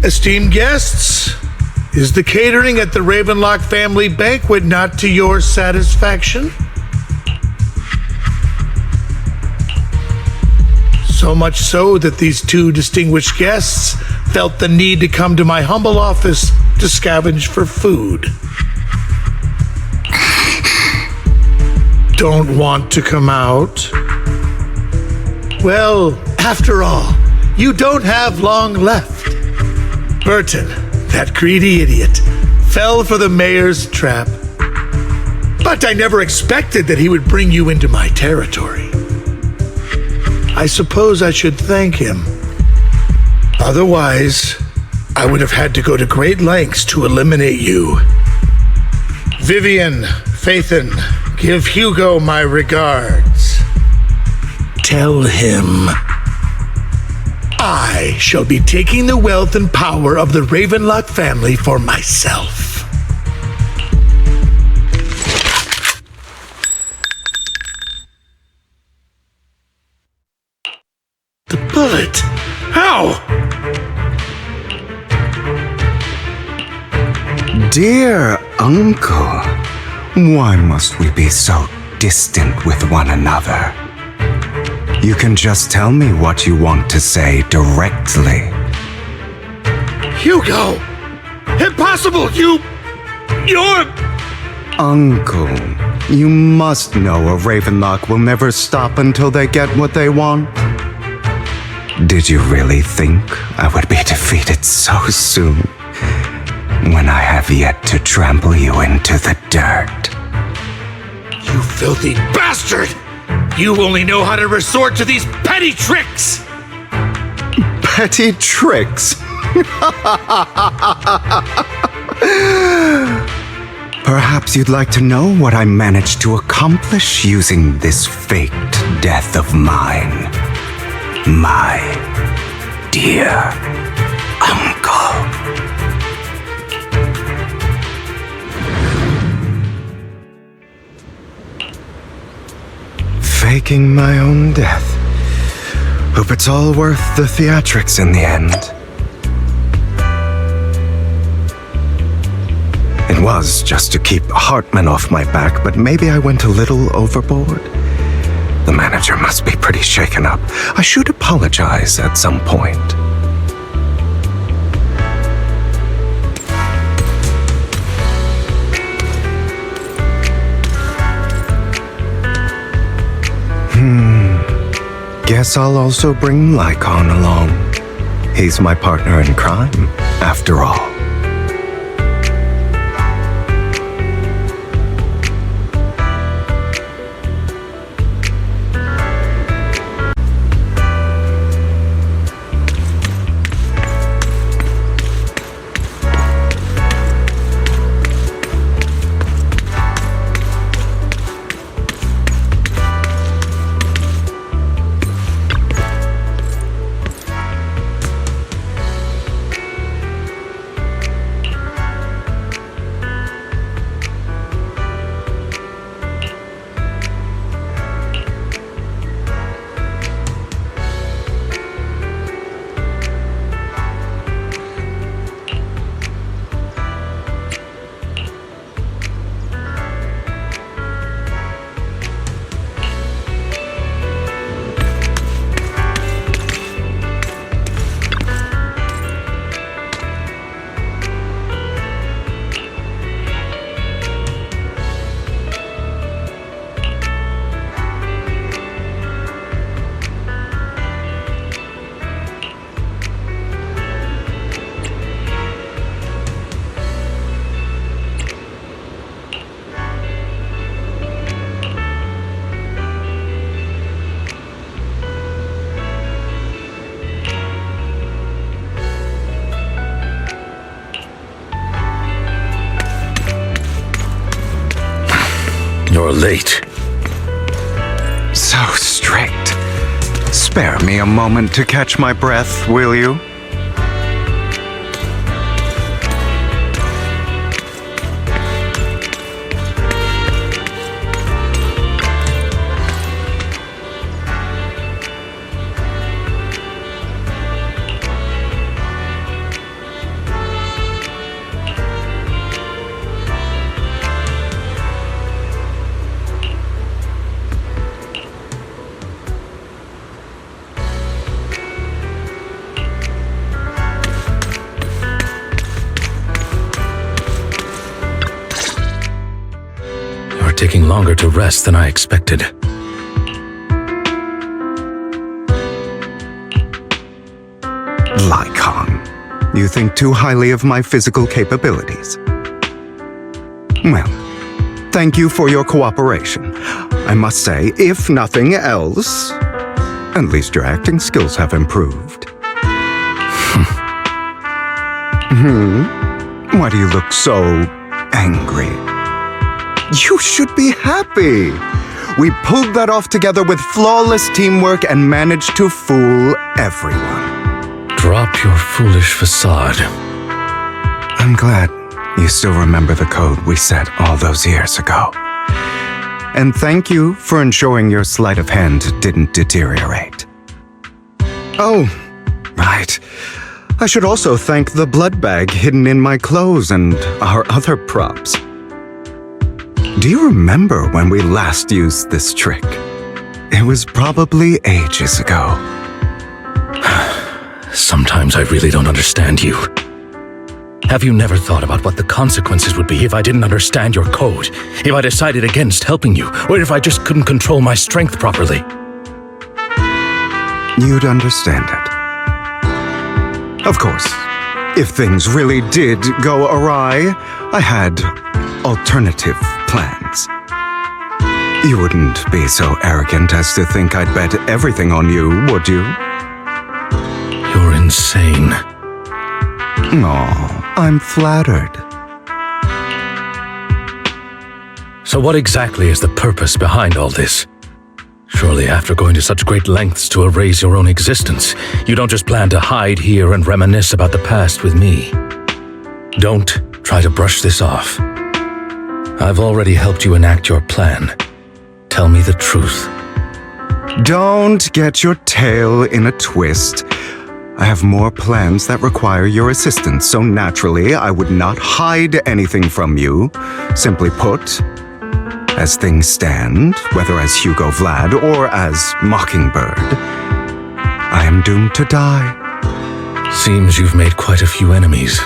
Esteemed guests, is the catering at the Ravenlock family banquet not to your satisfaction? So much so that these two distinguished guests felt the need to come to my humble office to scavenge for food. Don't want to come out? Well, after all, you don't have long left. Burton, that greedy idiot, fell for the mayor's trap. But I never expected that he would bring you into my territory. I suppose I should thank him. Otherwise, I would have had to go to great lengths to eliminate you. Vivian, Phaethon, give Hugo my regards. Tell him I shall be taking the wealth and power of the Ravenlock family for myself. The bullet? How? Dear Uncle, why must we be so distant with one another? You can just tell me what you want to say directly. Hugo! Impossible! You're... Uncle, you must know a Ravenlock will never stop until they get what they want. Did you really think I would be defeated so soon, when I have yet to trample you into the dirt? You filthy bastard! You only know how to resort to these petty tricks! Petty tricks? Perhaps you'd like to know what I managed to accomplish using this faked death of mine, my dear Uncle. Faking my own death. Hope it's all worth the theatrics in the end. It was just to keep Hartman off my back, but maybe I went a little overboard. The manager must be pretty shaken up. I should apologize at some point. Guess I'll also bring Lycon along. He's my partner in crime, after all. You're late. So strict. Spare me a moment to catch my breath, will you? taking longer to rest than I expected. Lycon, you think too highly of my physical capabilities. Well, thank you for your cooperation. I must say, if nothing else, at least your acting skills have improved. Why do you look so angry? You should be happy. We pulled that off together with flawless teamwork and managed to fool everyone. Drop your foolish facade. I'm glad you still remember the code we set all those years ago. And thank you for ensuring your sleight of hand didn't deteriorate. Oh, right. I should also thank the blood bag hidden in my clothes and our other props. Do you remember when we last used this trick? It was probably ages ago. Sometimes I really don't understand you. Have you never thought about what the consequences would be if I didn't understand your code? If I decided against helping you? Or if I just couldn't control my strength properly? You'd understand it. Of course, if things really did go awry, I had alternative plans. You wouldn't be so arrogant as to think I'd bet everything on you, would you? You're insane. Aw, I'm flattered. So what exactly is the purpose behind all this? Surely after going to such great lengths to erase your own existence, you don't just plan to hide here and reminisce about the past with me. Don't try to brush this off. I've already helped you enact your plan. Tell me the truth. Don't get your tail in a twist. I have more plans that require your assistance, so naturally I would not hide anything from you. Simply put, as things stand, whether as Hugo Vlad or as Mockingbird, I am doomed to die. Seems you've made quite a few enemies.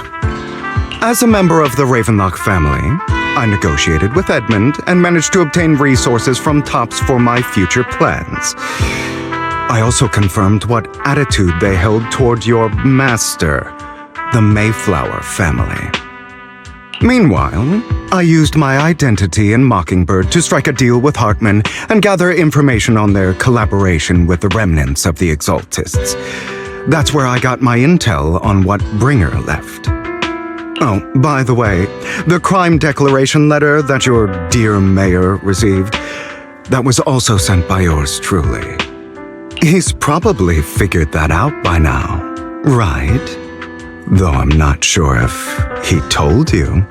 As a member of the Ravenlock family, I negotiated with Edmund and managed to obtain resources from Tops for my future plans. I also confirmed what attitude they held toward your master, the Mayflower family. Meanwhile, I used my identity in Mockingbird to strike a deal with Hartman and gather information on their collaboration with the remnants of the Exaltists. That's where I got my intel on what Bringer left. Oh, by the way, the crime declaration letter that your dear mayor received, that was also sent by yours truly. He's probably figured that out by now, right? Though I'm not sure if he told you.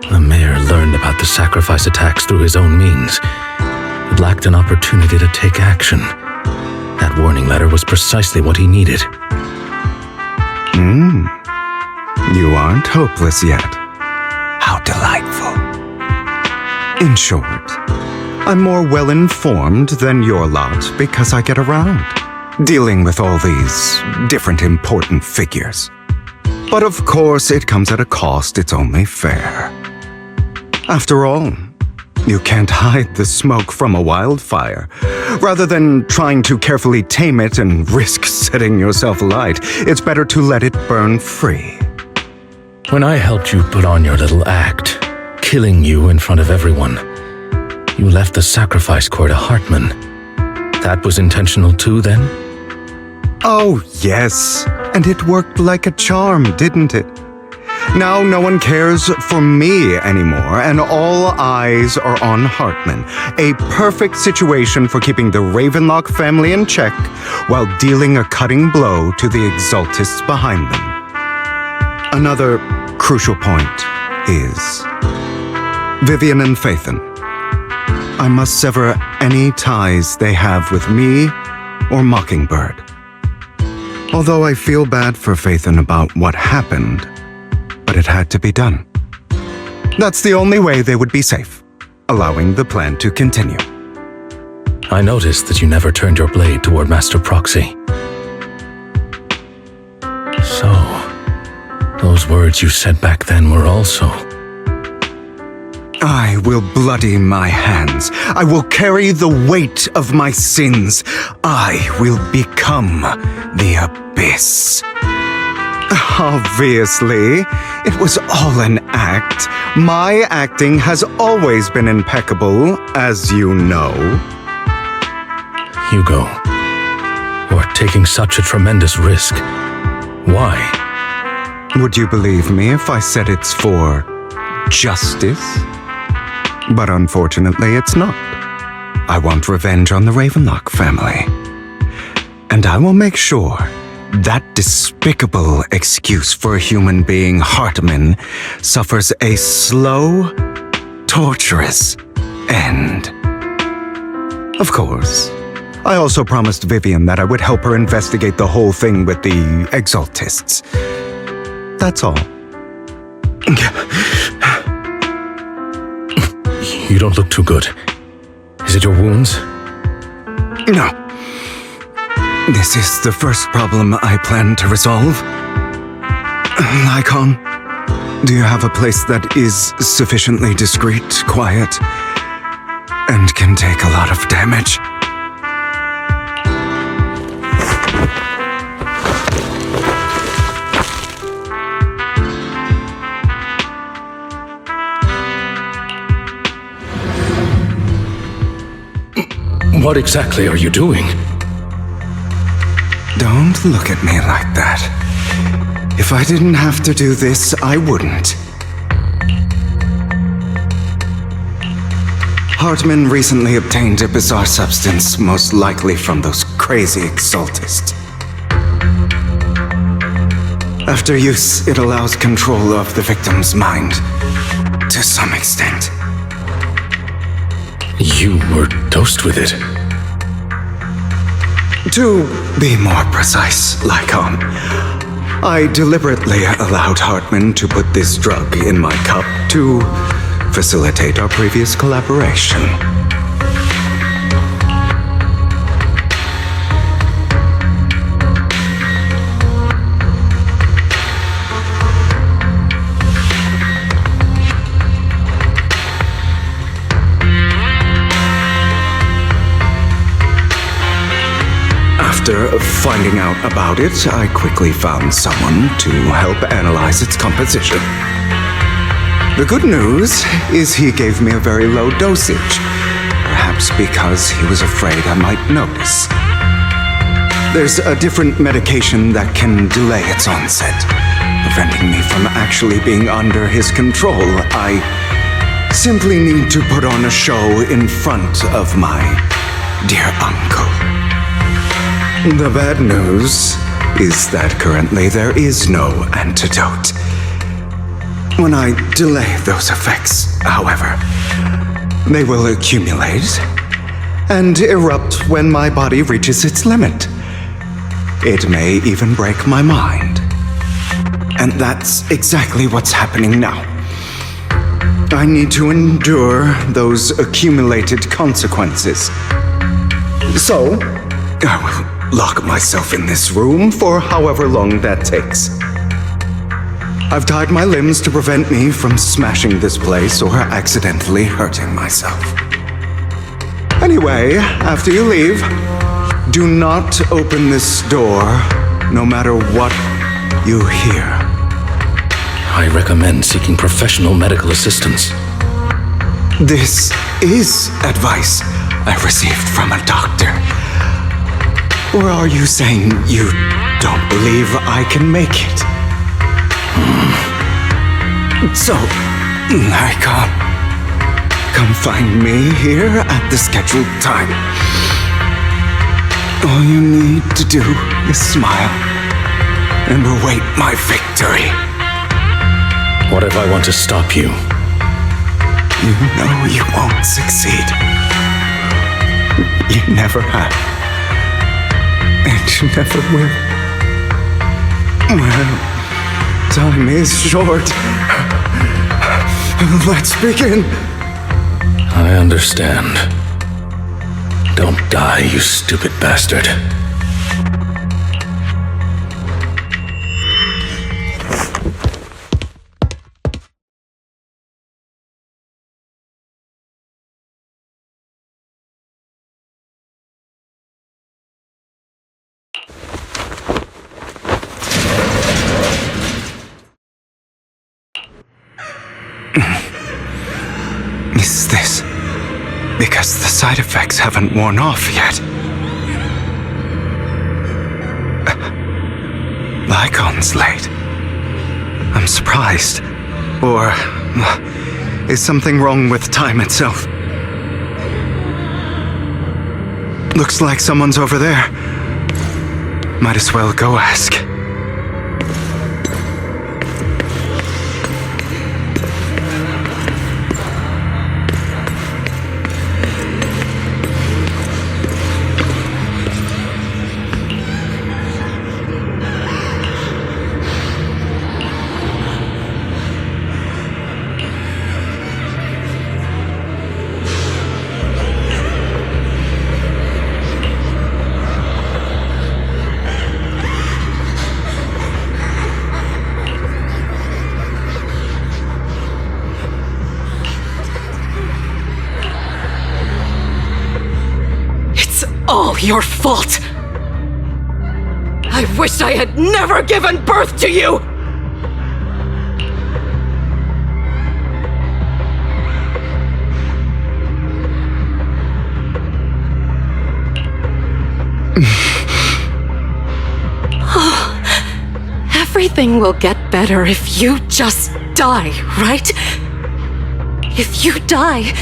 The mayor learned about the sacrifice attacks through his own means, but lacked an opportunity to take action. That warning letter was precisely what he needed. You aren't hopeless yet. How delightful. In short, I'm more well-informed than your lot because I get around, dealing with all these different important figures. But of course, it comes at a cost. It's only fair. After all, you can't hide the smoke from a wildfire. Rather than trying to carefully tame it and risk setting yourself alight, it's better to let it burn free. When I helped you put on your little act, killing you in front of everyone, you left the sacrifice core to Hartman. That was intentional too, then? Oh, yes. And it worked like a charm, didn't it? Now no one cares for me anymore, and all eyes are on Hartman. A perfect situation for keeping the Ravenlock family in check while dealing a cutting blow to the Exaltists behind them. Another crucial point is Vivian and Phaethon. I must sever any ties they have with me or Mockingbird. Although I feel bad for Phaethon about what happened, but it had to be done. That's the only way they would be safe, allowing the plan to continue. I noticed that you never turned your blade toward Master Proxy. So, those words you said back then were also... I will bloody my hands. I will carry the weight of my sins. I will become the abyss. Obviously, it was all an act. My acting has always been impeccable, as you know. Hugo, you are taking such a tremendous risk. Why? Would you believe me if I said it's for justice? But unfortunately, it's not. I want revenge on the Ravenlock family. And I will make sure that despicable excuse for a human being, Hartman, suffers a slow, torturous end. Of course, I also promised Vivian that I would help her investigate the whole thing with the Exaltists. That's all. You don't look too good. Is it your wounds? No. This is the first problem I plan to resolve. Lycon, do you have a place that is sufficiently discreet, quiet, and can take a lot of damage? What exactly are you doing? Don't look at me like that. If I didn't have to do this, I wouldn't. Hartman recently obtained a bizarre substance, most likely from those crazy Exaltists. After use, it allows control of the victim's mind, to some extent. You were dosed with it. To be more precise, Lycon, I deliberately allowed Hartman to put this drug in my cup to facilitate our previous collaboration. After finding out about it, I quickly found someone to help analyze its composition. The good news is he gave me a very low dosage, perhaps because he was afraid I might notice. There's a different medication that can delay its onset, preventing me from actually being under his control. I simply need to put on a show in front of my dear uncle. The bad news is that currently there is no antidote. When I delay those effects, however, they will accumulate and erupt when my body reaches its limit. It may even break my mind. And that's exactly what's happening now. I need to endure those accumulated consequences. So, I will lock myself in this room for however long that takes. I've tied my limbs to prevent me from smashing this place or accidentally hurting myself. Anyway, after you leave, do not open this door, no matter what you hear. I recommend seeking professional medical assistance. This is advice I received from a doctor. Or are you saying you don't believe I can make it? So, Lycon, come find me here at the scheduled time. All you need to do is smile and await my victory. What if I want to stop you? You know you won't succeed. You never have. And you never will. Well, time is short. Let's begin. I understand. Don't die, you stupid bastard. Is this because the side effects haven't worn off yet? Lycon's late. I'm surprised. Or is something wrong with time itself? Looks like someone's over there. Might as well go ask. All your fault! I wish I had never given birth to you! Everything will get better if you just die, right? If you die,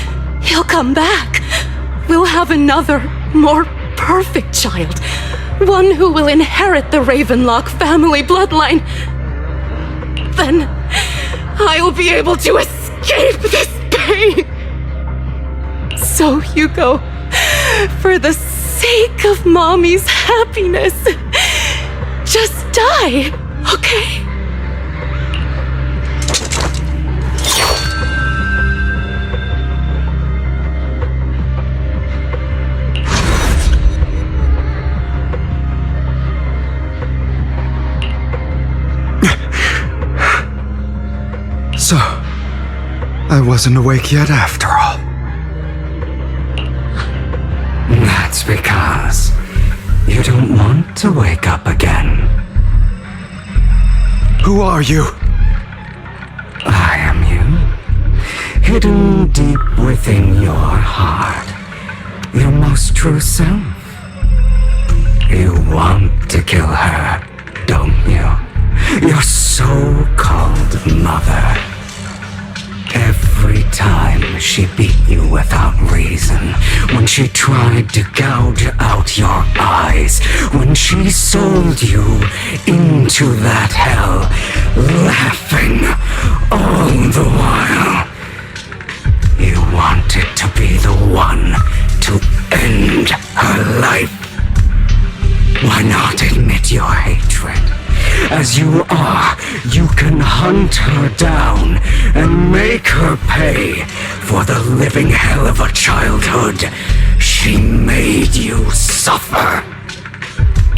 he'll come back. We'll have another, more perfect child. One who will inherit the Ravenlock family bloodline. Then I'll be able to escape this pain. So, Hugo, for the sake of Mommy's happiness, just die, okay? So, I wasn't awake yet after all. That's because you don't want to wake up again. Who are you? I am you. Hidden deep within your heart. Your most true self. You want to kill her, don't you? Your so-called mother. Every time she beat you without reason, when she tried to gouge out your eyes, when she sold you into that hell, laughing all the while. You wanted to be the one to end her life. Why not admit your hatred? As you are, you can hunt her down and make her pay for the living hell of a childhood she made you suffer.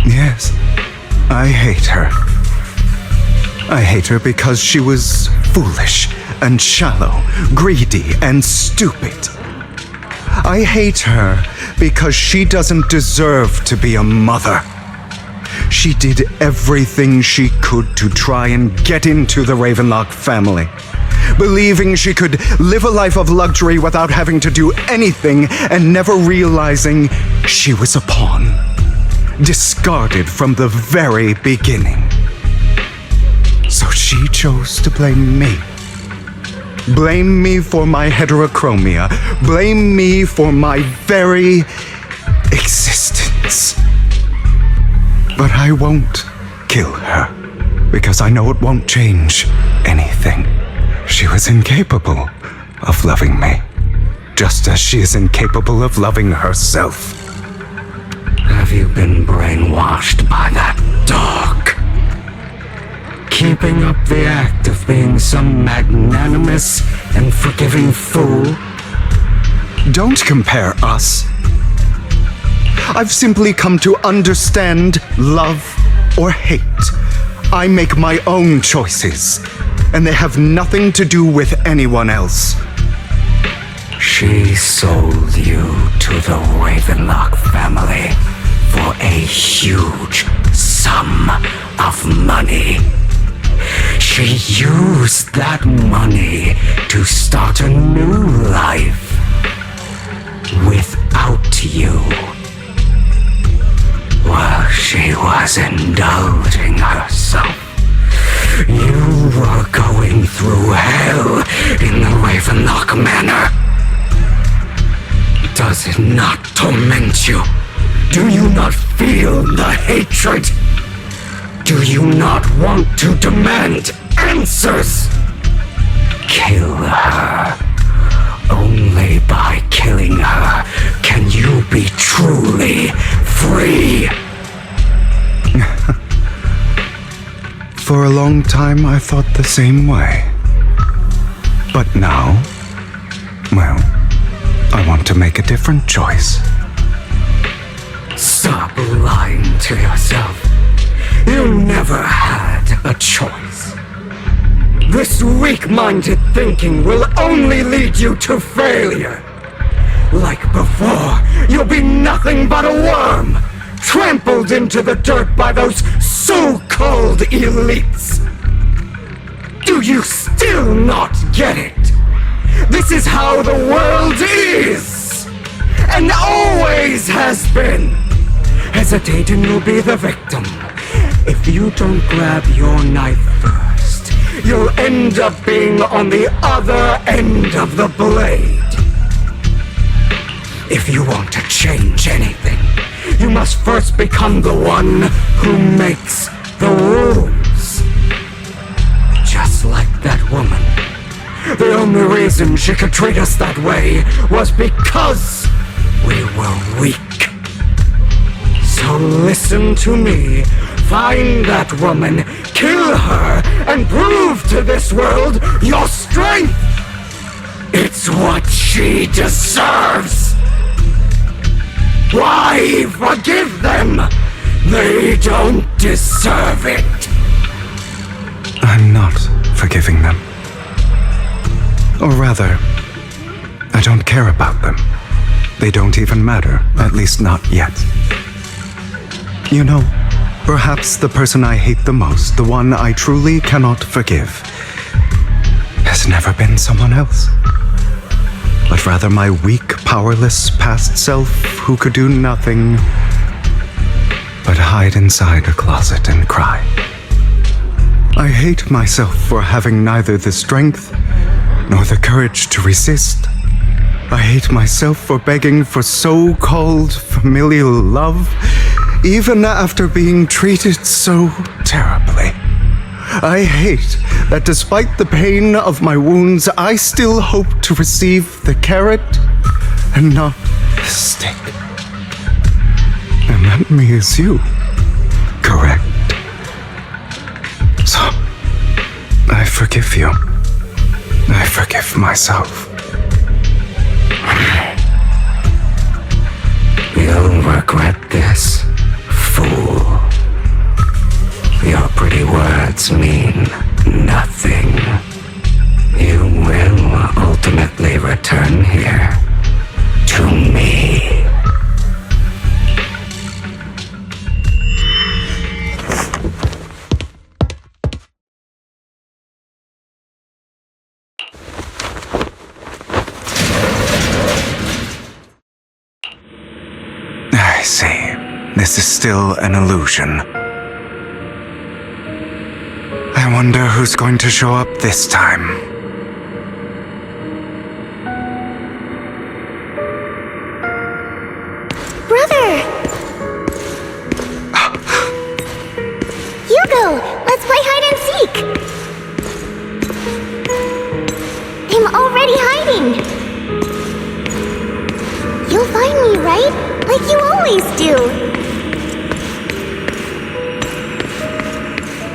Yes, I hate her. I hate her because she was foolish and shallow, greedy and stupid. I hate her because she doesn't deserve to be a mother. She did everything she could to try and get into the Ravenlock family, believing she could live a life of luxury without having to do anything and never realizing she was a pawn, discarded from the very beginning. So she chose to blame me. Blame me for my heterochromia. Blame me for my very existence. But I won't kill her, because I know it won't change anything. She was incapable of loving me, just as she is incapable of loving herself. Have you been brainwashed by that dog? Keeping up the act of being some magnanimous and forgiving fool? Don't compare us. I've simply come to understand love or hate. I make my own choices, and they have nothing to do with anyone else. She sold you to the Ravenlock family for a huge sum of money. She used that money to start a new life without you. While she was indulging herself, you were going through hell in the Ravenlock Manor. Does it not torment you? Do you not feel the hatred? Do you not want to demand answers? Kill her. Only by killing her can you be truly free. For a long time, I thought the same way. But now, well, I want to make a different choice. Stop lying to yourself. You never had a choice. This weak-minded thinking will only lead you to failure. Like before, you'll be nothing but a worm, trampled into the dirt by those so-called elites. Do you still not get it? This is how the world is, and always has been. Hesitate and you'll be the victim. If you don't grab your knife first, you'll end up being on the other end of the blade. If you want to change anything, you must first become the one who makes the rules. Just like that woman. The only reason she could treat us that way was because we were weak. So listen to me. Find that woman, kill her, and prove to this world your strength! It's what she deserves! Why forgive them? They don't deserve it! I'm not forgiving them. Or rather, I don't care about them. They don't even matter, at least not yet. You know, perhaps the person I hate the most, the one I truly cannot forgive, has never been someone else, but rather my weak, powerless past self who could do nothing but hide inside a closet and cry. I hate myself for having neither the strength nor the courage to resist. I hate myself for begging for so-called familial love, even after being treated so terribly. I hate that despite the pain of my wounds, I still hope to receive the carrot and not the stick. And that means you, correct? So, I forgive you. I forgive myself. You'll regret this, fool. Your pretty words mean nothing. You will ultimately return here to me. I see. This is still an illusion. I wonder who's going to show up this time. Brother! Hugo, let's play hide and seek! I'm already hiding! You'll find me, right? Like you always do!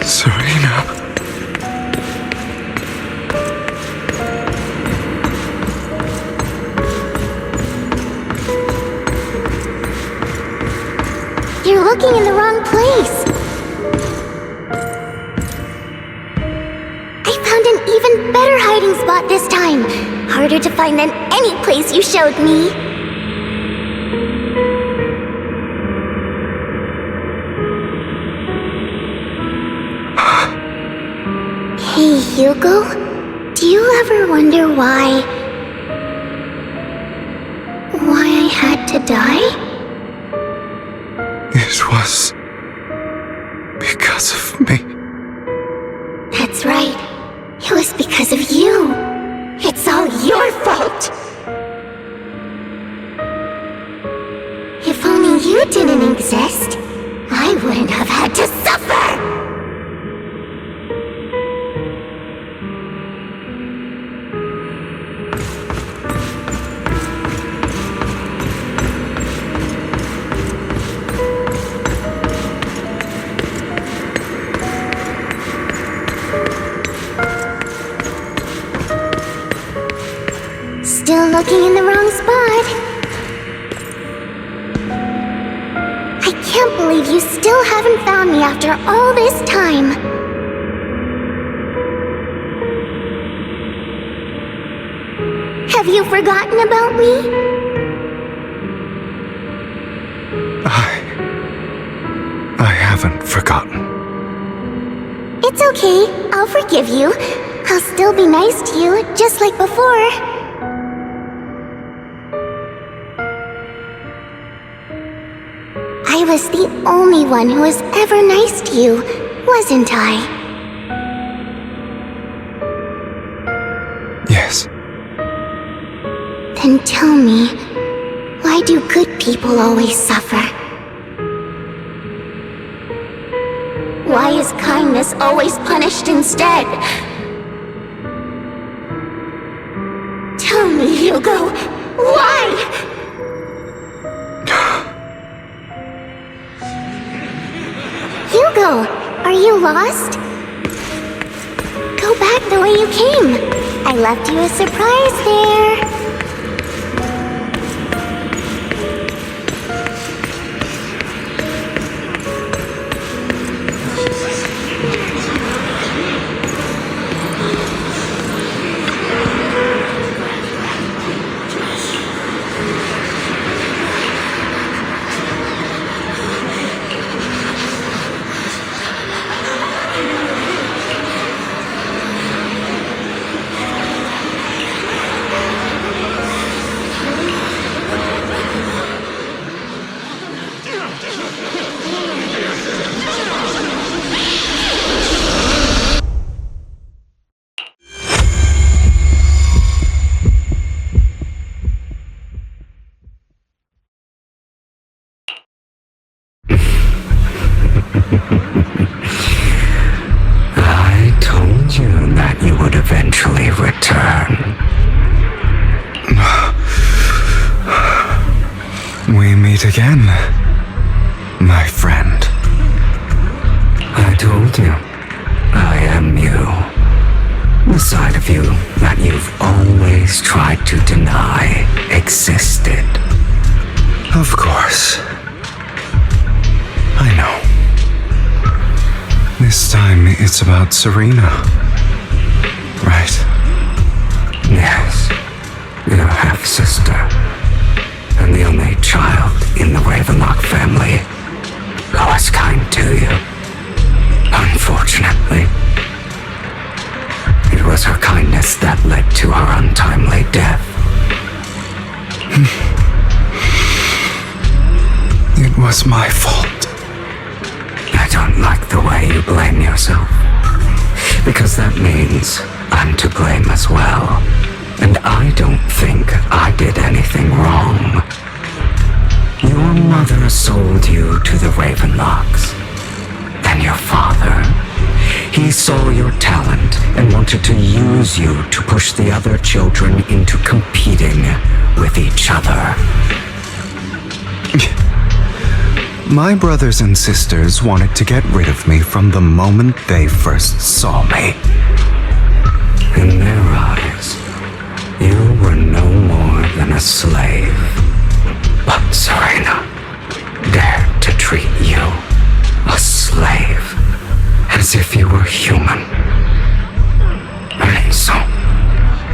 Serena. You're looking in the wrong place! I found an even better hiding spot this time! Harder to find than any place you showed me! Hugo, do you ever wonder why I had to die? It was because of me. That's right. It was because of you. It's all your fault. If only you didn't exist, I wouldn't have had to suffer! Still looking in the wrong spot. I can't believe you still haven't found me after all this time. Have you forgotten about me? I haven't forgotten. It's okay. I'll forgive you. I'll still be nice to you, just like before. I was the only one who was ever nice to you, wasn't I? Yes. Then tell me, why do good people always suffer? Why is kindness always punished instead? Tell me, Hugo, why? Hugo, are you lost? Go back the way you came. I left you a surprise there. I told you that you would eventually return. We meet again, my friend. I told you, I am you. The side of you that you've always tried to deny existed. Of course. I know. This time it's about Serena. Right? Yes, your half-sister, and the only child in the Ravenlock family who was kind to you. Unfortunately, it was her kindness that led to her untimely death. It was my fault. I don't like the way you blame yourself, because that means I'm to blame as well, and I don't think I did anything wrong. Your mother sold you to the Ravenlocks, and your father, he saw your talent and wanted to use you to push the other children into competing with each other. My brothers and sisters wanted to get rid of me from the moment they first saw me. In their eyes, you were no more than a slave. But Serena dared to treat you, a slave, as if you were human. And so,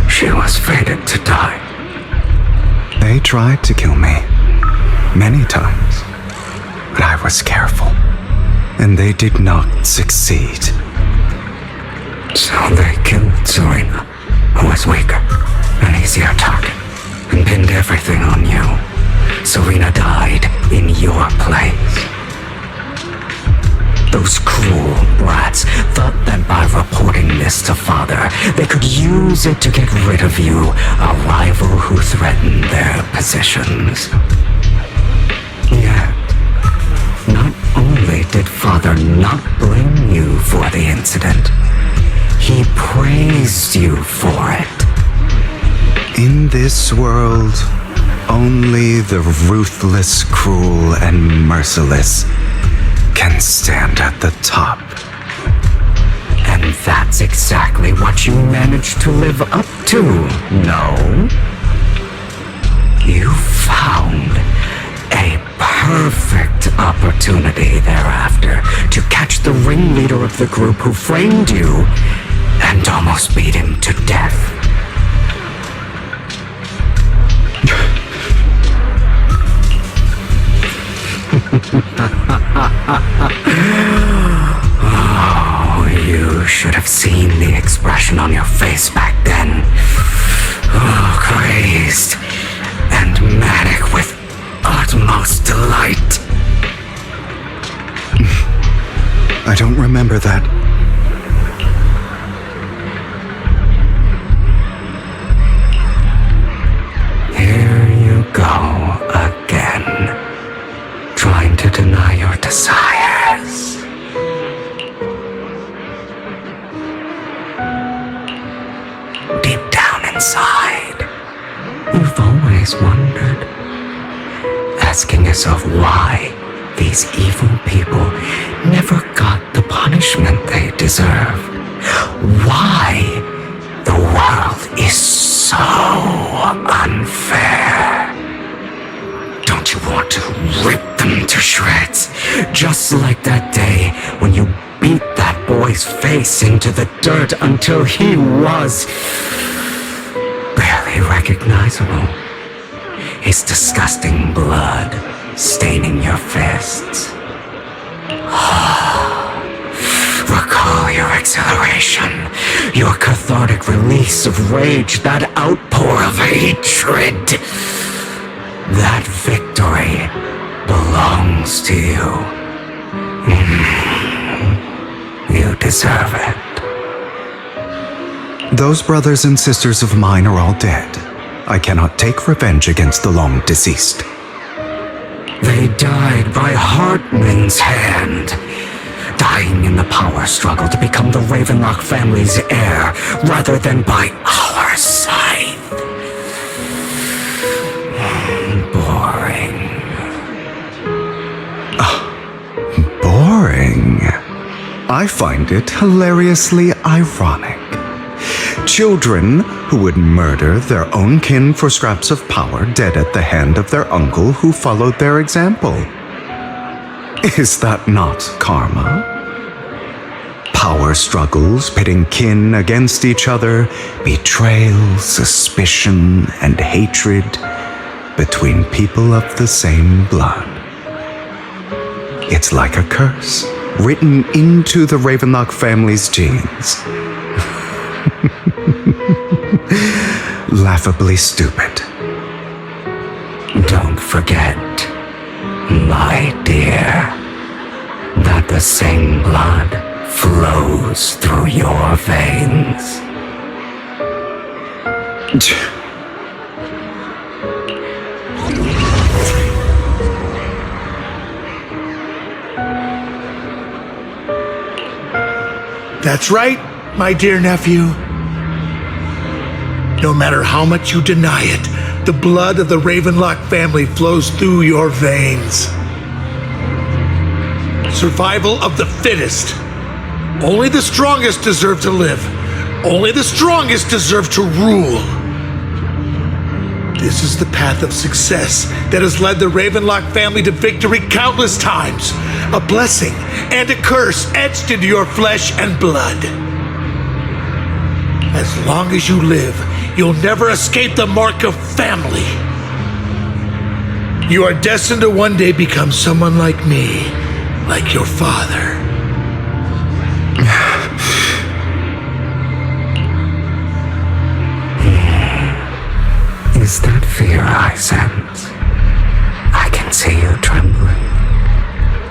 she was fated to die. They tried to kill me many times, but I was careful, and they did not succeed. So they killed Serena, who was weaker, an easier target, and pinned everything on you. Serena died in your place. Those cruel brats thought that by reporting this to Father, they could use it to get rid of you, a rival who threatened their positions. Yet, not only did Father not blame you for the incident, he praised you for it. In this world, only the ruthless, cruel, and merciless can stand at the top. And that's exactly what you managed to live up to, no? You found a perfect opportunity thereafter to catch the ringleader of the group who framed you and almost beat him to death. Oh, you should have seen the expression on your face back then. Oh, crazed and manic with utmost delight. I don't remember that. Here you go again, trying to deny your desires. Deep down inside, you've always wondered, asking yourself why these evil people never got the punishment they deserved. Why the world is so unfair. Don't you want to rip them to shreds? Just like that day when you beat that boy's face into the dirt until he was barely recognizable. His disgusting blood staining your fists. Recall your exhilaration, your cathartic release of rage, that outpour of hatred. That victory belongs to you. You deserve it. Those brothers and sisters of mine are all dead. I cannot take revenge against the long deceased. They died by Hartman's hand, dying in the power struggle to become the Ravenlock family's heir, rather than by our scythe. Boring. Boring. I find it hilariously ironic. Children who would murder their own kin for scraps of power dead at the hand of their uncle who followed their example. Is that not karma? Power struggles pitting kin against each other, betrayal, suspicion, and hatred between people of the same blood. It's like a curse written into the Ravenlock family's genes. Laughably stupid. Don't forget, my dear, that the same blood flows through your veins. That's right, my dear nephew. No matter how much you deny it, the blood of the Ravenlock family flows through your veins. Survival of the fittest. Only the strongest deserve to live. Only the strongest deserve to rule. This is the path of success that has led the Ravenlock family to victory countless times. A blessing and a curse etched into your flesh and blood. As long as you live, you'll never escape the mark of family. You are destined to one day become someone like me, like your father. is that fear I sense? I can see you trembling.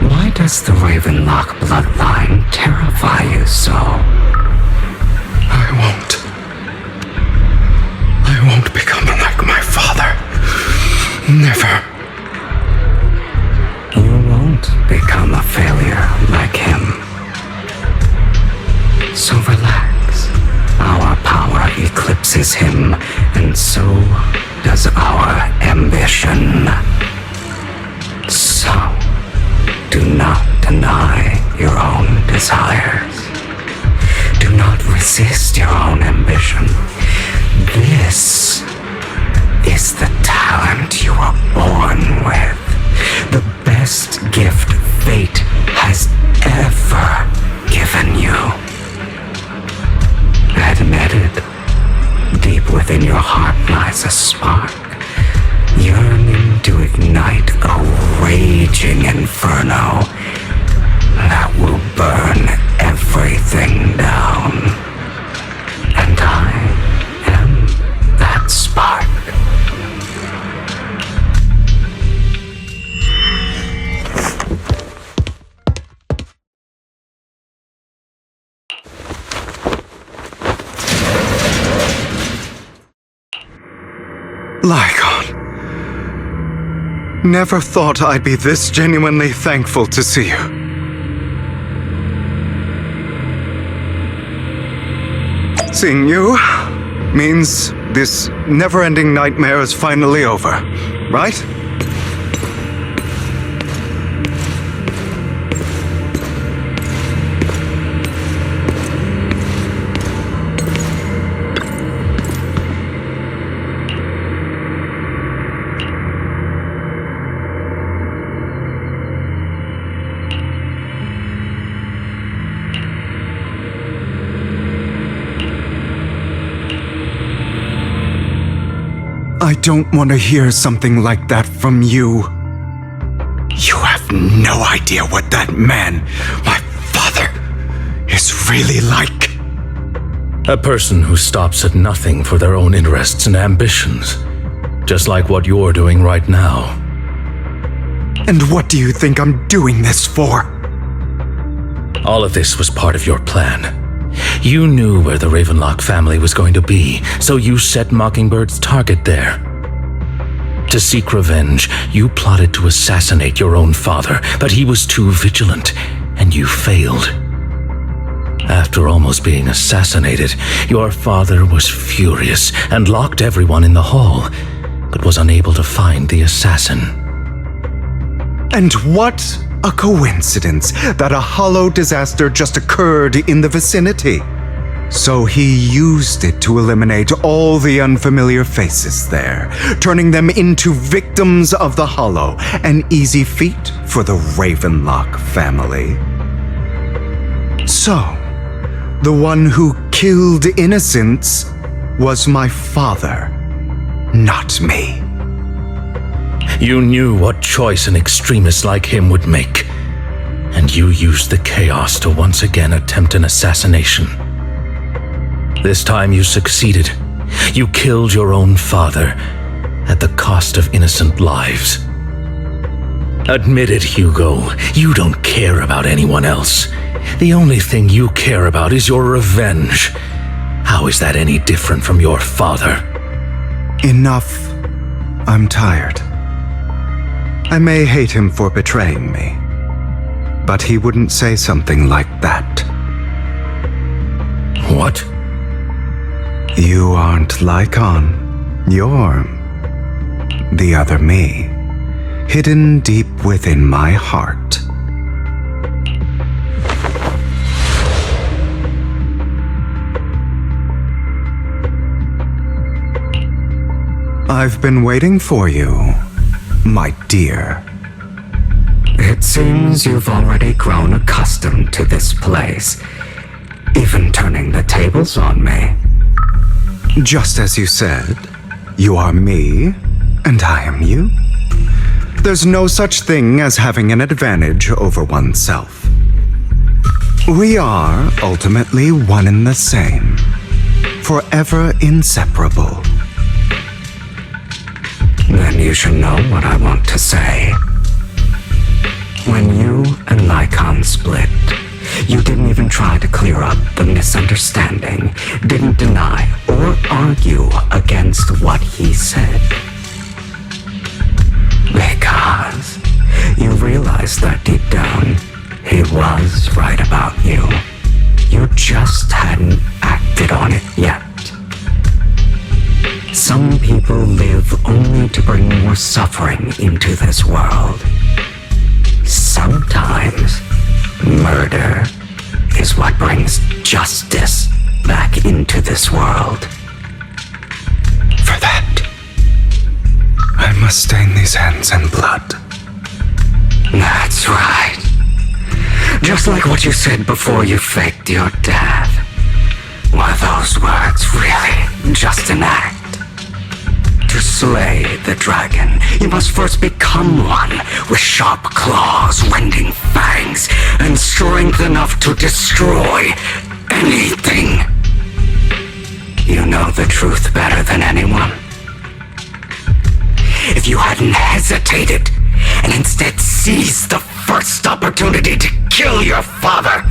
Why does the Ravenlock bloodline terrify you so? I won't become like my father. Never. You won't become a failure like him. So relax. Our power eclipses him, and so does our ambition. So, do not deny your own desires. Do not resist your own ambition. This is the talent you were born with. The best gift fate has ever given you. Admit it. Deep within your heart lies a spark, yearning to ignite a raging inferno that will burn everything down. And I am that spark. Lygon. Never thought I'd be this genuinely thankful to see you. Seeing you means this never-ending nightmare is finally over, right? I don't want to hear something like that from you. You have no idea what that man, my father, is really like. A person who stops at nothing for their own interests and ambitions. Just like what you're doing right now. And what do you think I'm doing this for? All of this was part of your plan. You knew where the Ravenlock family was going to be, so you set Mockingbird's target there. To seek revenge, you plotted to assassinate your own father, but he was too vigilant, and you failed. After almost being assassinated, your father was furious and locked everyone in the hall, but was unable to find the assassin. And what a coincidence that a hollow disaster just occurred in the vicinity. So he used it to eliminate all the unfamiliar faces there, turning them into victims of the hollow, an easy feat for the Ravenlock family. So, the one who killed innocents was my father, not me. You knew what choice an extremist like him would make, and you used the chaos to once again attempt an assassination. This time you succeeded. You killed your own father at the cost of innocent lives. Admit it, Hugo, you don't care about anyone else. The only thing you care about is your revenge. How is that any different from your father? Enough. I'm tired. I may hate him for betraying me, but he wouldn't say something like that. What? You aren't Lygon. You're the other me, hidden deep within my heart. I've been waiting for you, my dear. It seems you've already grown accustomed to this place, even turning the tables on me. Just as you said, you are me, and I am you. There's no such thing as having an advantage over oneself. We are ultimately one and the same, forever inseparable. Then you should know what I want to say. When you and Lycon split, you didn't even try to clear up the misunderstanding, didn't deny or argue against what he said. Because you realized that deep down, he was right about you. You just hadn't acted on it yet. Some people live only to bring more suffering into this world. Sometimes, murder is what brings justice back into this world. For that, I must stain these hands in blood. That's right. Just like what you said before you faked your death. Were those words really just an act? To slay the dragon, you must first become one with sharp claws, rending fangs, and strength enough to destroy anything. You know the truth better than anyone. If you hadn't hesitated and instead seized the first opportunity to kill your father,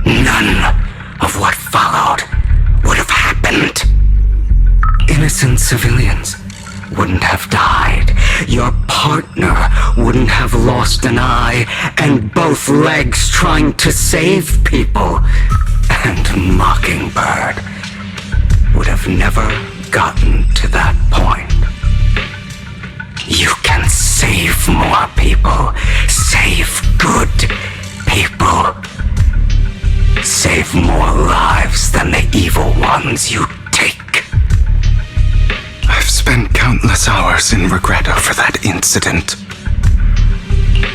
none of what followed would have happened. Innocent civilians wouldn't have died. Your partner wouldn't have lost an eye and both legs trying to save people. And Mockingbird would have never gotten to that point. You can save more people. Save good people. Save more lives than the evil ones you take. I've spent countless hours in regret over that incident.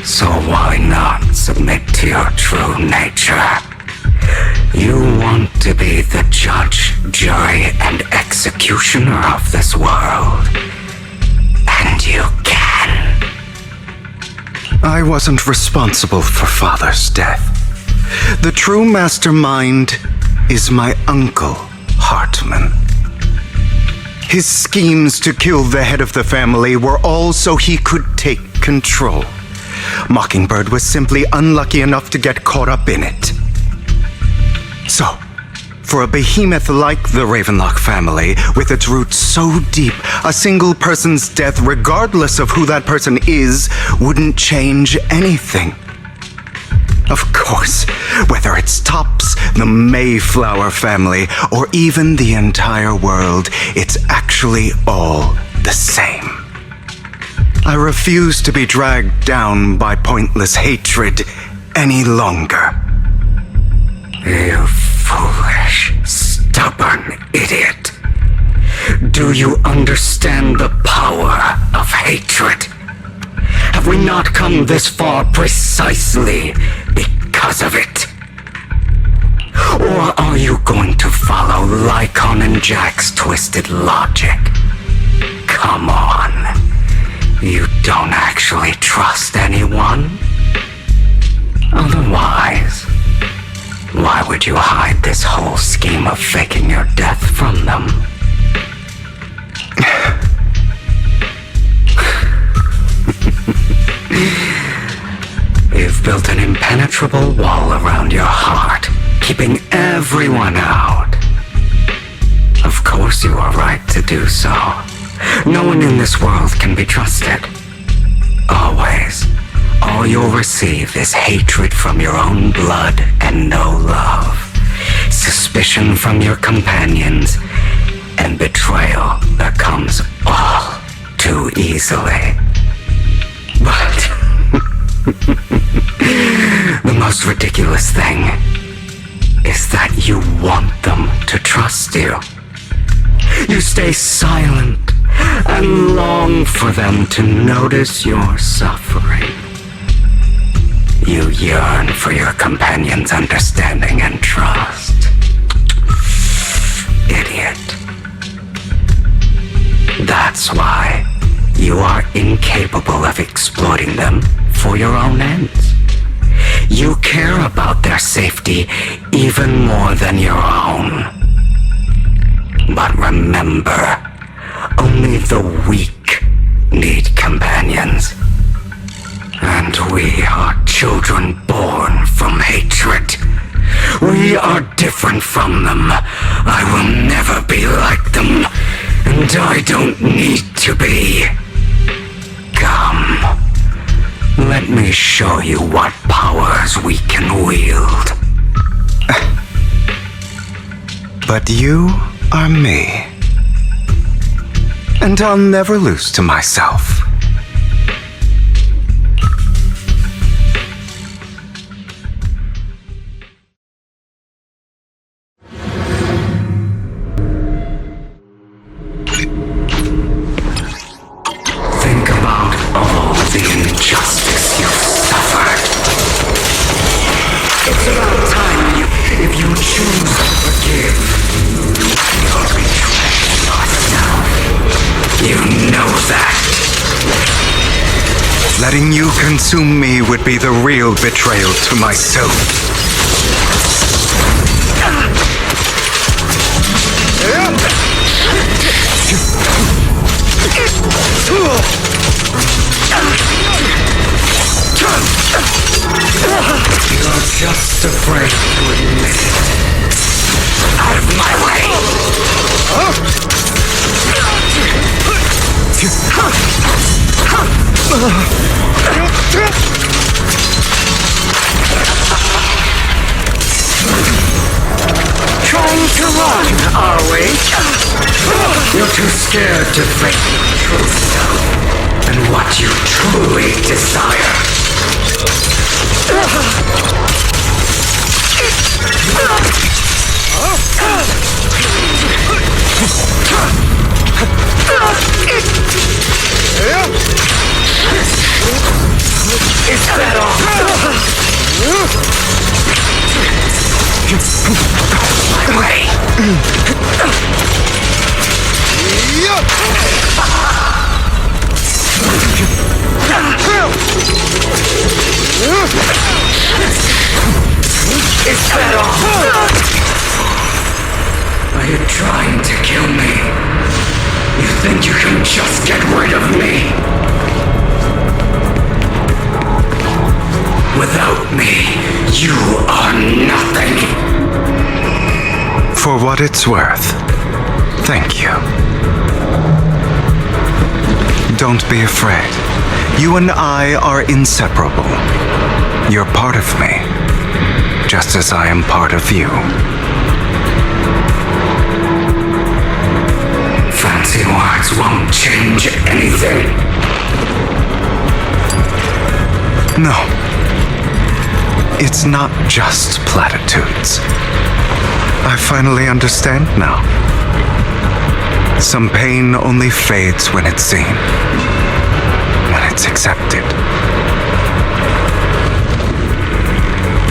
So why not submit to your true nature? You want to be the judge, jury, and executioner of this world. And you can. I wasn't responsible for Father's death. The true mastermind is my uncle, Hartman. His schemes to kill the head of the family were all so he could take control. Mockingbird was simply unlucky enough to get caught up in it. So, for a behemoth like the Ravenlock family, with its roots so deep, a single person's death, regardless of who that person is, wouldn't change anything. Of course, whether it's Tops, the Mayflower family, or even the entire world, it's actually all the same. I refuse to be dragged down by pointless hatred any longer. You foolish, stubborn idiot. Do you understand the power of hatred? Have we not come this far precisely because of it? Or are you going to follow Lycon and Jack's twisted logic? Come on. You don't actually trust anyone? Otherwise, why would you hide this whole scheme of faking your death from them? You've built an impenetrable wall around your heart, keeping everyone out. Of course you are right to do so. No one in this world can be trusted. Always. All you'll receive is hatred from your own blood and no love. Suspicion from your companions, and betrayal that comes all too easily. But the most ridiculous thing is that you want them to trust you. You stay silent and long for them to notice your suffering. You yearn for your companion's understanding and trust. Idiot. That's why you are incapable of exploiting them for your own ends. You care about their safety even more than your own. But remember, only the weak need companions. And we are children born from hatred. We are different from them. I will never be like them. And I don't need to be. Come. Let me show you what powers we can wield. But you are me. And I'll never lose to myself. Think about all the injustice you've suffered. It's about time if you choose to forgive, you'll betray yourself. You know that. Letting you consume me would be the real betrayal to myself. You're just afraid to admit it. Out of my way! Trying to run, are we? You're too scared to face your true self and what you truly desire. Is that all? My way. Is that all? Are you trying to kill me? You think you can just get rid of me? Without me, you are nothing. For what it's worth, thank you. Don't be afraid. You and I are inseparable. You're part of me, just as I am part of you. Fancy words won't change anything. No. It's not just platitudes. I finally understand now. Some pain only fades when it's seen, when it's accepted.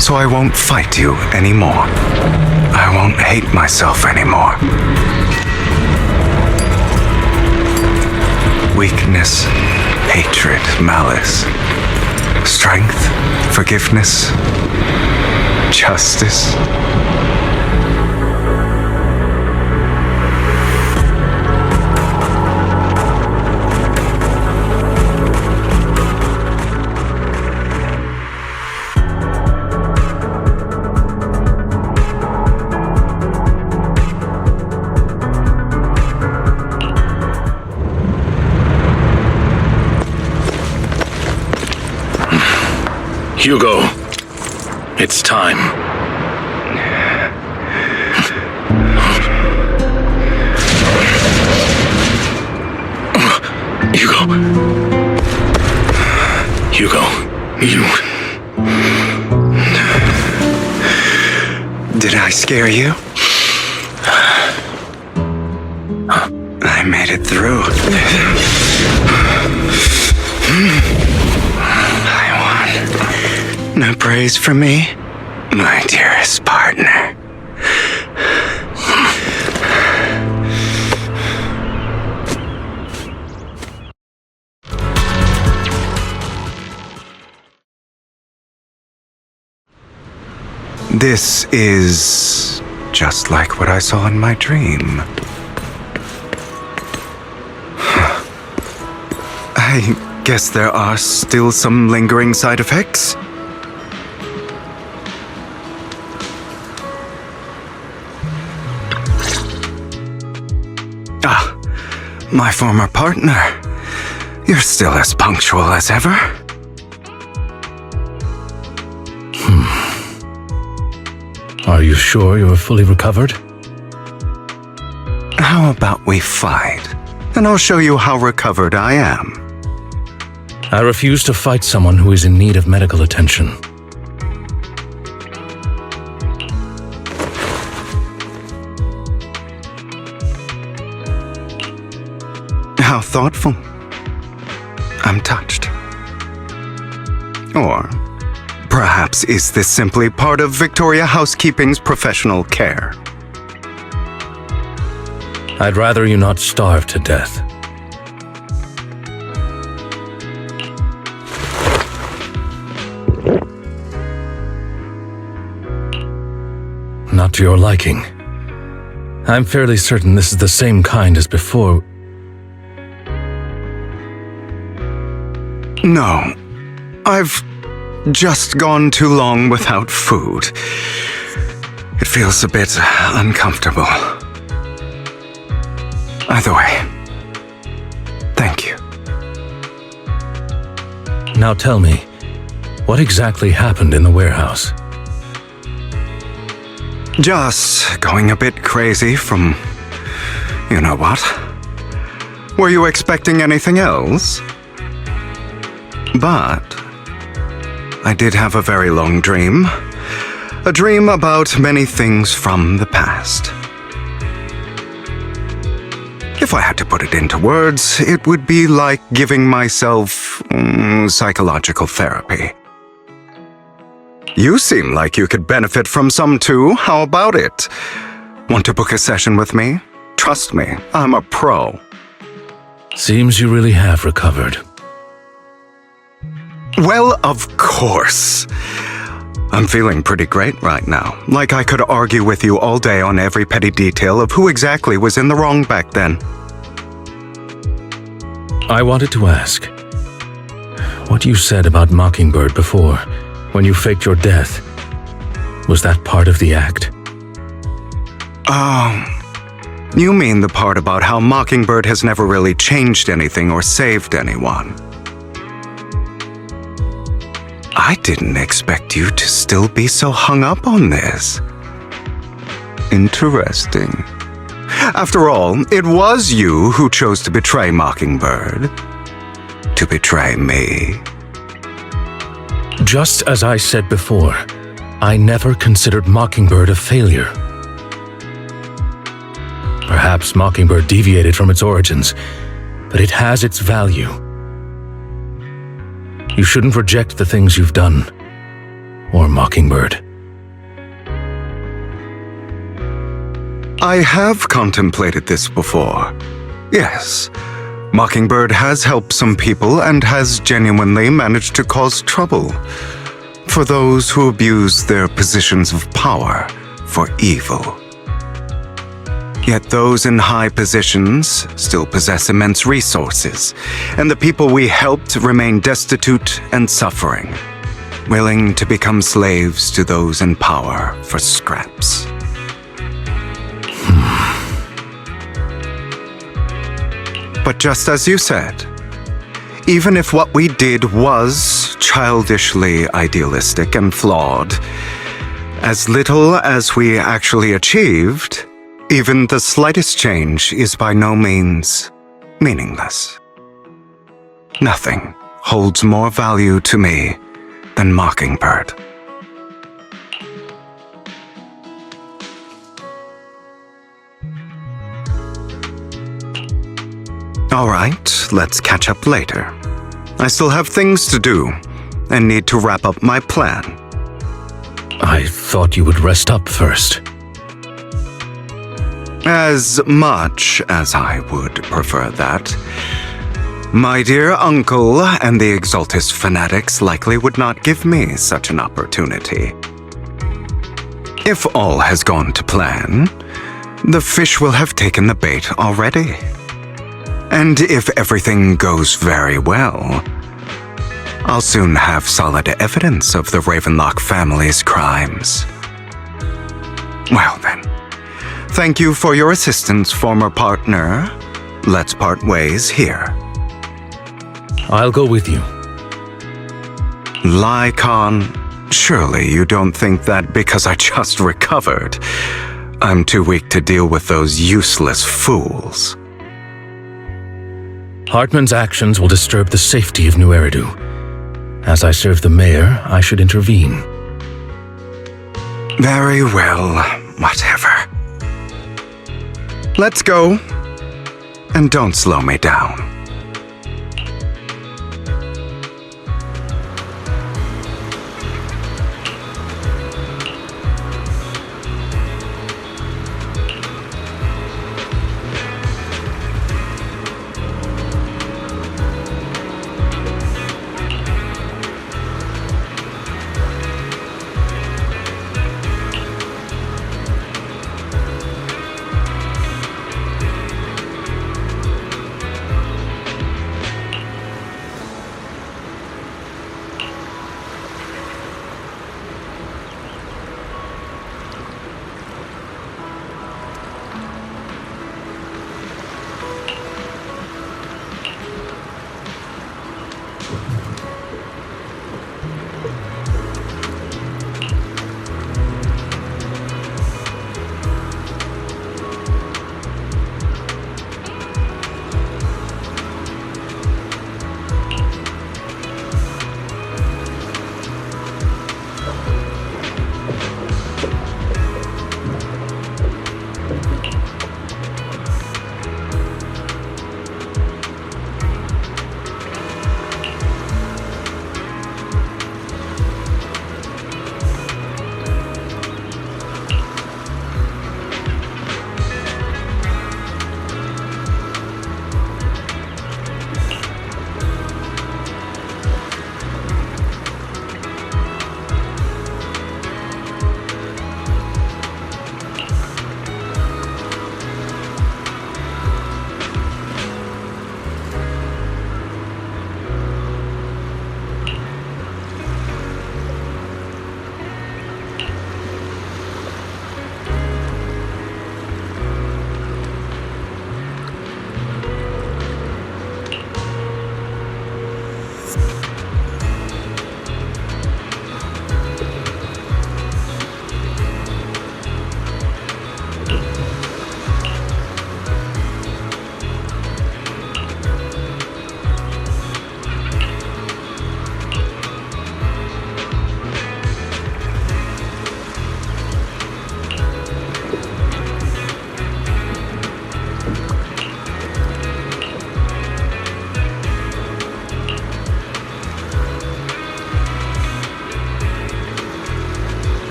So I won't fight you anymore. I won't hate myself anymore. Weakness, hatred, malice, strength, forgiveness, justice. Hugo, it's time. Hugo, you... Did I scare you? I made it through. No praise for me, my dearest partner. This is just like what I saw in my dream. I guess there are still some lingering side effects. Ah, my former partner. You're still as punctual as ever. Are you sure you're fully recovered? How about we fight, and I'll show you how recovered I am. I refuse to fight someone who is in need of medical attention. How thoughtful. I'm touched. Or perhaps is this simply part of Victoria Housekeeping's professional care? I'd rather you not starve to death. Not to your liking. I'm fairly certain this is the same kind as before. No. I've just gone too long without food. It feels a bit uncomfortable. Either way, thank you. Now tell me, what exactly happened in the warehouse? Just going a bit crazy from you know what. Were you expecting anything else? But I did have a very long dream. A dream about many things from the past. If I had to put it into words, it would be like giving myself psychological therapy. You seem like you could benefit from some too. How about it? Want to book a session with me? Trust me, I'm a pro. Seems you really have recovered. Well, of course. I'm feeling pretty great right now. Like I could argue with you all day on every petty detail of who exactly was in the wrong back then. I wanted to ask, what you said about Mockingbird before, when you faked your death, was that part of the act? You mean the part about how Mockingbird has never really changed anything or saved anyone? I didn't expect you to still be so hung up on this. Interesting. After all, it was you who chose to betray Mockingbird. To betray me. Just as I said before, I never considered Mockingbird a failure. Perhaps Mockingbird deviated from its origins, but it has its value. You shouldn't reject the things you've done, or Mockingbird. I have contemplated this before. Yes, Mockingbird has helped some people and has genuinely managed to cause trouble for those who abuse their positions of power for evil. Yet those in high positions still possess immense resources, and the people we helped remain destitute and suffering, willing to become slaves to those in power for scraps. But just as you said, even if what we did was childishly idealistic and flawed, as little as we actually achieved, even the slightest change is by no means meaningless. Nothing holds more value to me than Mockingbird. All right, let's catch up later. I still have things to do and need to wrap up my plan. I thought you would rest up first. As much as I would prefer that, my dear uncle and the Exaltus fanatics likely would not give me such an opportunity. If all has gone to plan, the fish will have taken the bait already. And if everything goes very well, I'll soon have solid evidence of the Ravenlock family's crimes. Well then, thank you for your assistance, former partner. Let's part ways here. I'll go with you. Lycon, surely you don't think that because I just recovered, I'm too weak to deal with those useless fools. Hartman's actions will disturb the safety of New Eridu. As I serve the mayor, I should intervene. Very well, whatever. Let's go. And don't slow me down.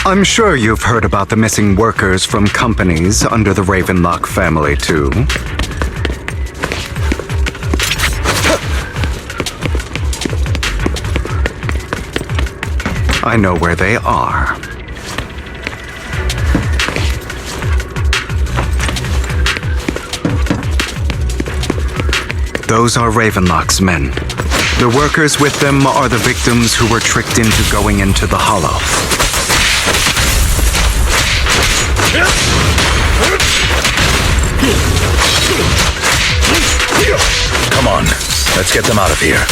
I'm sure you've heard about the missing workers from companies under the Ravenlock family, too. I know where they are. Those are Ravenlock's men. The workers with them are the victims who were tricked into going into the Hollow. Come on, let's get them out of here.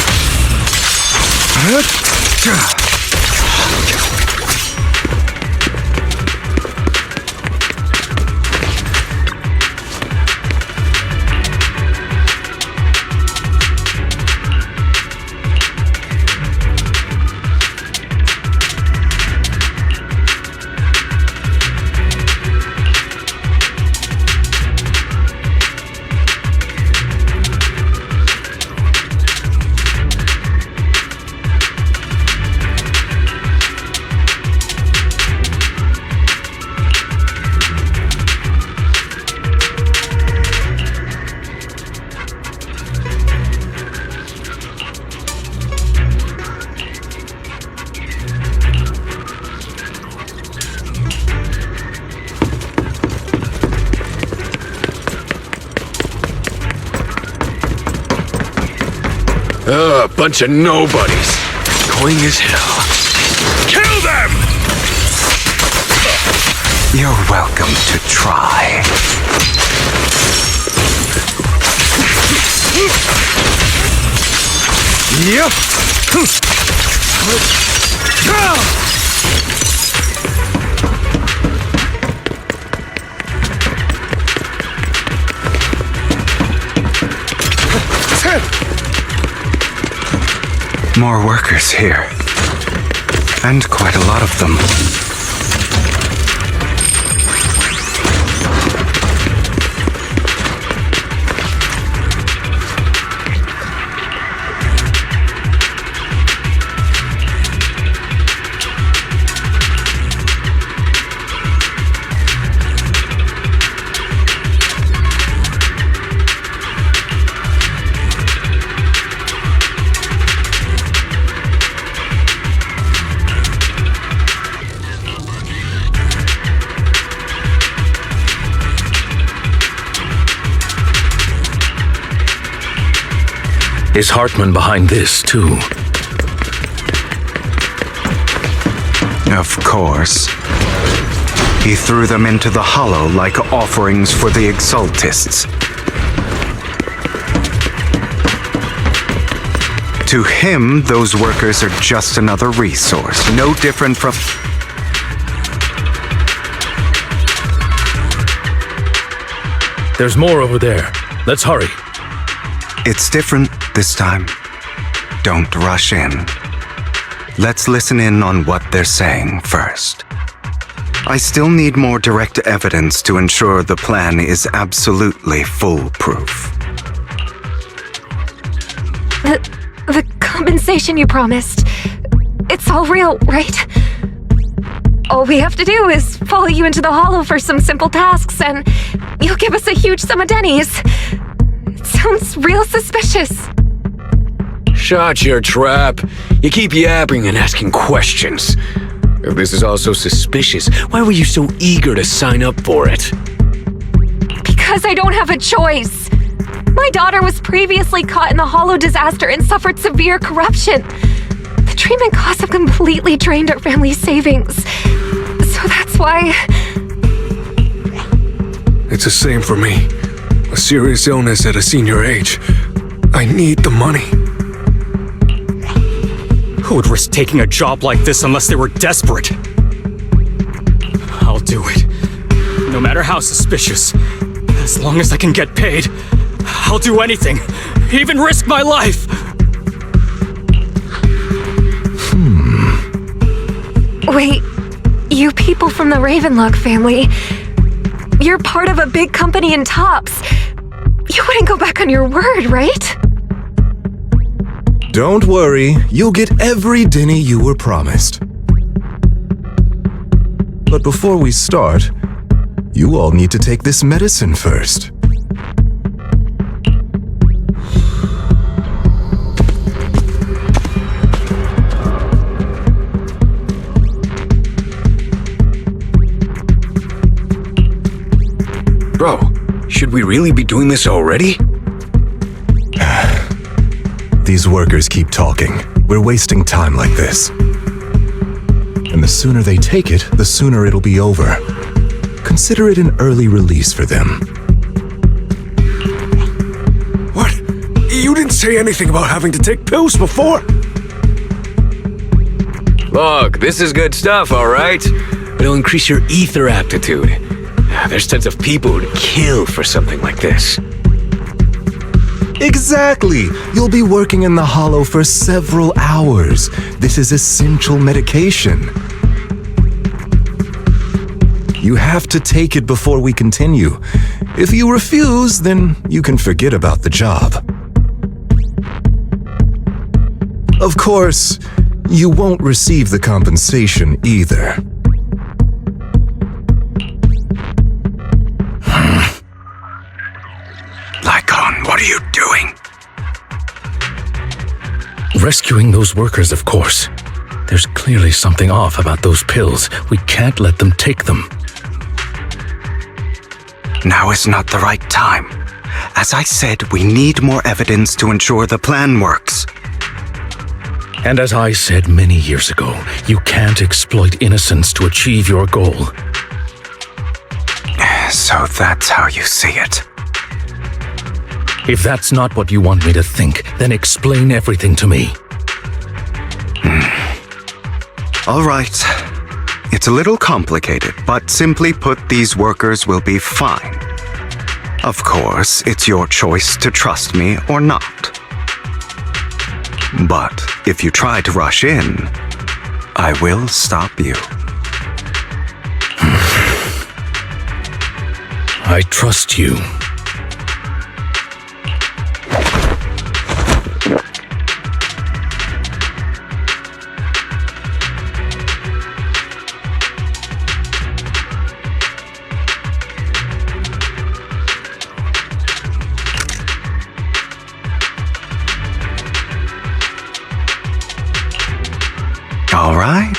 bunch of nobodies. Annoying as hell. Kill them! You're welcome to try. Yep. More workers here. And quite a lot of them. Is Hartman behind this, too? Of course. He threw them into the hollow like offerings for the Exaltists. To him, those workers are just another resource, no different from... There's more over there. Let's hurry. It's different this time. Don't rush in. Let's listen in on what they're saying first. I still need more direct evidence to ensure the plan is absolutely foolproof. The compensation you promised, it's all real, right? All we have to do is follow you into the hollow for some simple tasks and you'll give us a huge sum of dennies. It sounds real suspicious. Shut your trap. You keep yapping and asking questions. If this is all so suspicious, why were you so eager to sign up for it? Because I don't have a choice. My daughter was previously caught in the hollow disaster and suffered severe corruption. The treatment costs have completely drained our family's savings. So that's why... It's the same for me. A serious illness at a senior age. I need the money. Who would risk taking a job like this unless they were desperate? I'll do it. No matter how suspicious. As long as I can get paid, I'll do anything. Even risk my life. Wait, you people from the Ravenlock family, you're part of a big company in Tops. You wouldn't go back on your word, right? Don't worry, you'll get every denny you were promised. But before we start, you all need to take this medicine first. Bro, should we really be doing this already? These workers keep talking. We're wasting time like this. And the sooner they take it, the sooner it'll be over. Consider it an early release for them. What? You didn't say anything about having to take pills before. Look, this is good stuff, all right? But it'll increase your ether aptitude. There's tons of people who'd kill for something like this. Exactly! You'll be working in the hollow for several hours. This is essential medication. You have to take it before we continue. If you refuse, then you can forget about the job. Of course, you won't receive the compensation either. Lycon, what are you doing? Rescuing those workers, of course. There's clearly something off about those pills. We can't let them take them. Now is not the right time. As I said, we need more evidence to ensure the plan works. And as I said many years ago, you can't exploit innocence to achieve your goal. So that's how you see it. If that's not what you want me to think, then explain everything to me. All right. It's a little complicated, but simply put, these workers will be fine. Of course, it's your choice to trust me or not. But if you try to rush in, I will stop you. I trust you. All right,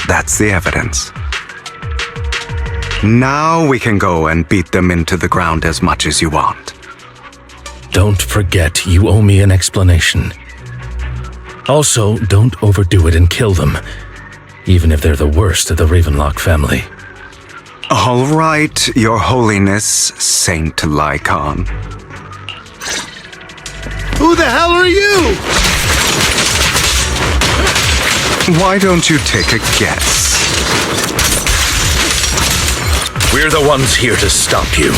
that's the evidence. Now we can go and beat them into the ground as much as you want. Don't forget, you owe me an explanation. Also, don't overdo it and kill them, even if they're the worst of the Ravenlock family. All right, Your Holiness, Saint Lycon. Who the hell are you? Why don't you take a guess? We're the ones here to stop you.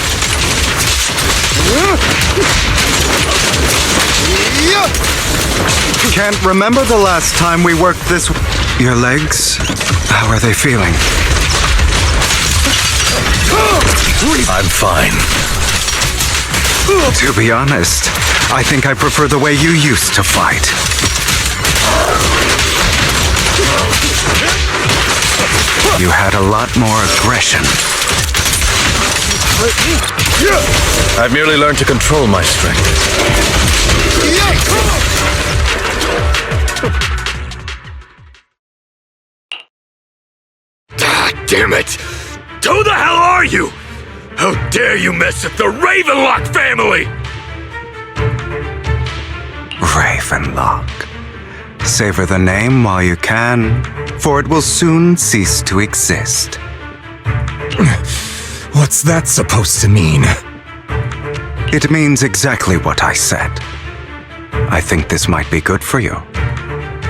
Can't remember the last time we worked this... Your legs? How are they feeling? I'm fine. To be honest, I think I prefer the way you used to fight. You had a lot more aggression. I've merely learned to control my strength. Damn it! Who the hell are you? How dare you mess with the Ravenlock family? Ravenlock. Savor the name while you can, for it will soon cease to exist. What's that supposed to mean? It means exactly what I said. I think this might be good for you.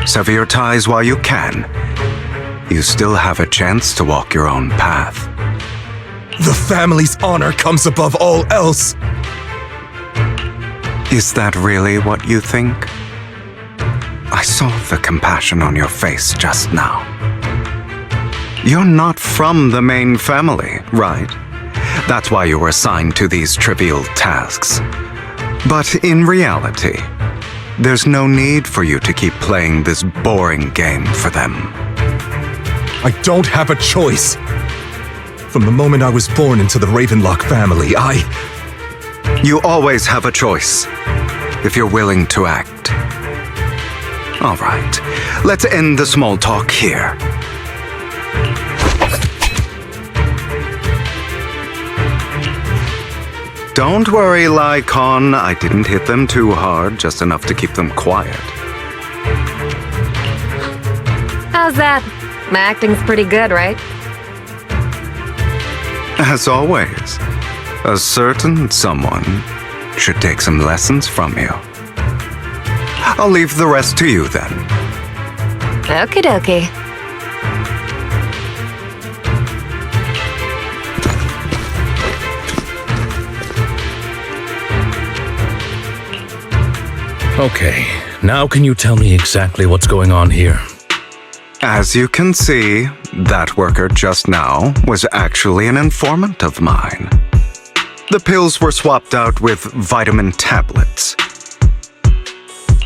Sever your ties while you can. You still have a chance to walk your own path. The family's honor comes above all else. Is that really what you think? I saw the compassion on your face just now. You're not from the main family, right? That's why you were assigned to these trivial tasks. But in reality, there's no need for you to keep playing this boring game for them. I don't have a choice. From the moment I was born into the Ravenlock family, You always have a choice, if you're willing to act. All right, let's end the small talk here. Don't worry, Lycon. I didn't hit them too hard, just enough to keep them quiet. How's that? My acting's pretty good, right? As always, a certain someone should take some lessons from you. I'll leave the rest to you then. Okie dokie. Okay, now can you tell me exactly what's going on here? As you can see, that worker just now was actually an informant of mine. The pills were swapped out with vitamin tablets.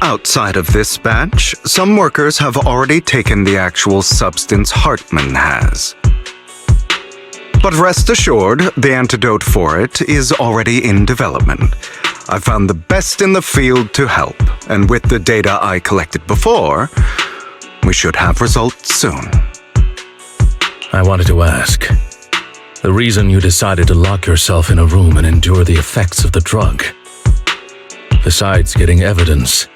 Outside of this batch, some workers have already taken the actual substance Hartman has. But rest assured, the antidote for it is already in development. I found the best in the field to help, and with the data I collected before, we should have results soon. I wanted to ask. The reason you decided to lock yourself in a room and endure the effects of the drug. Besides getting evidence,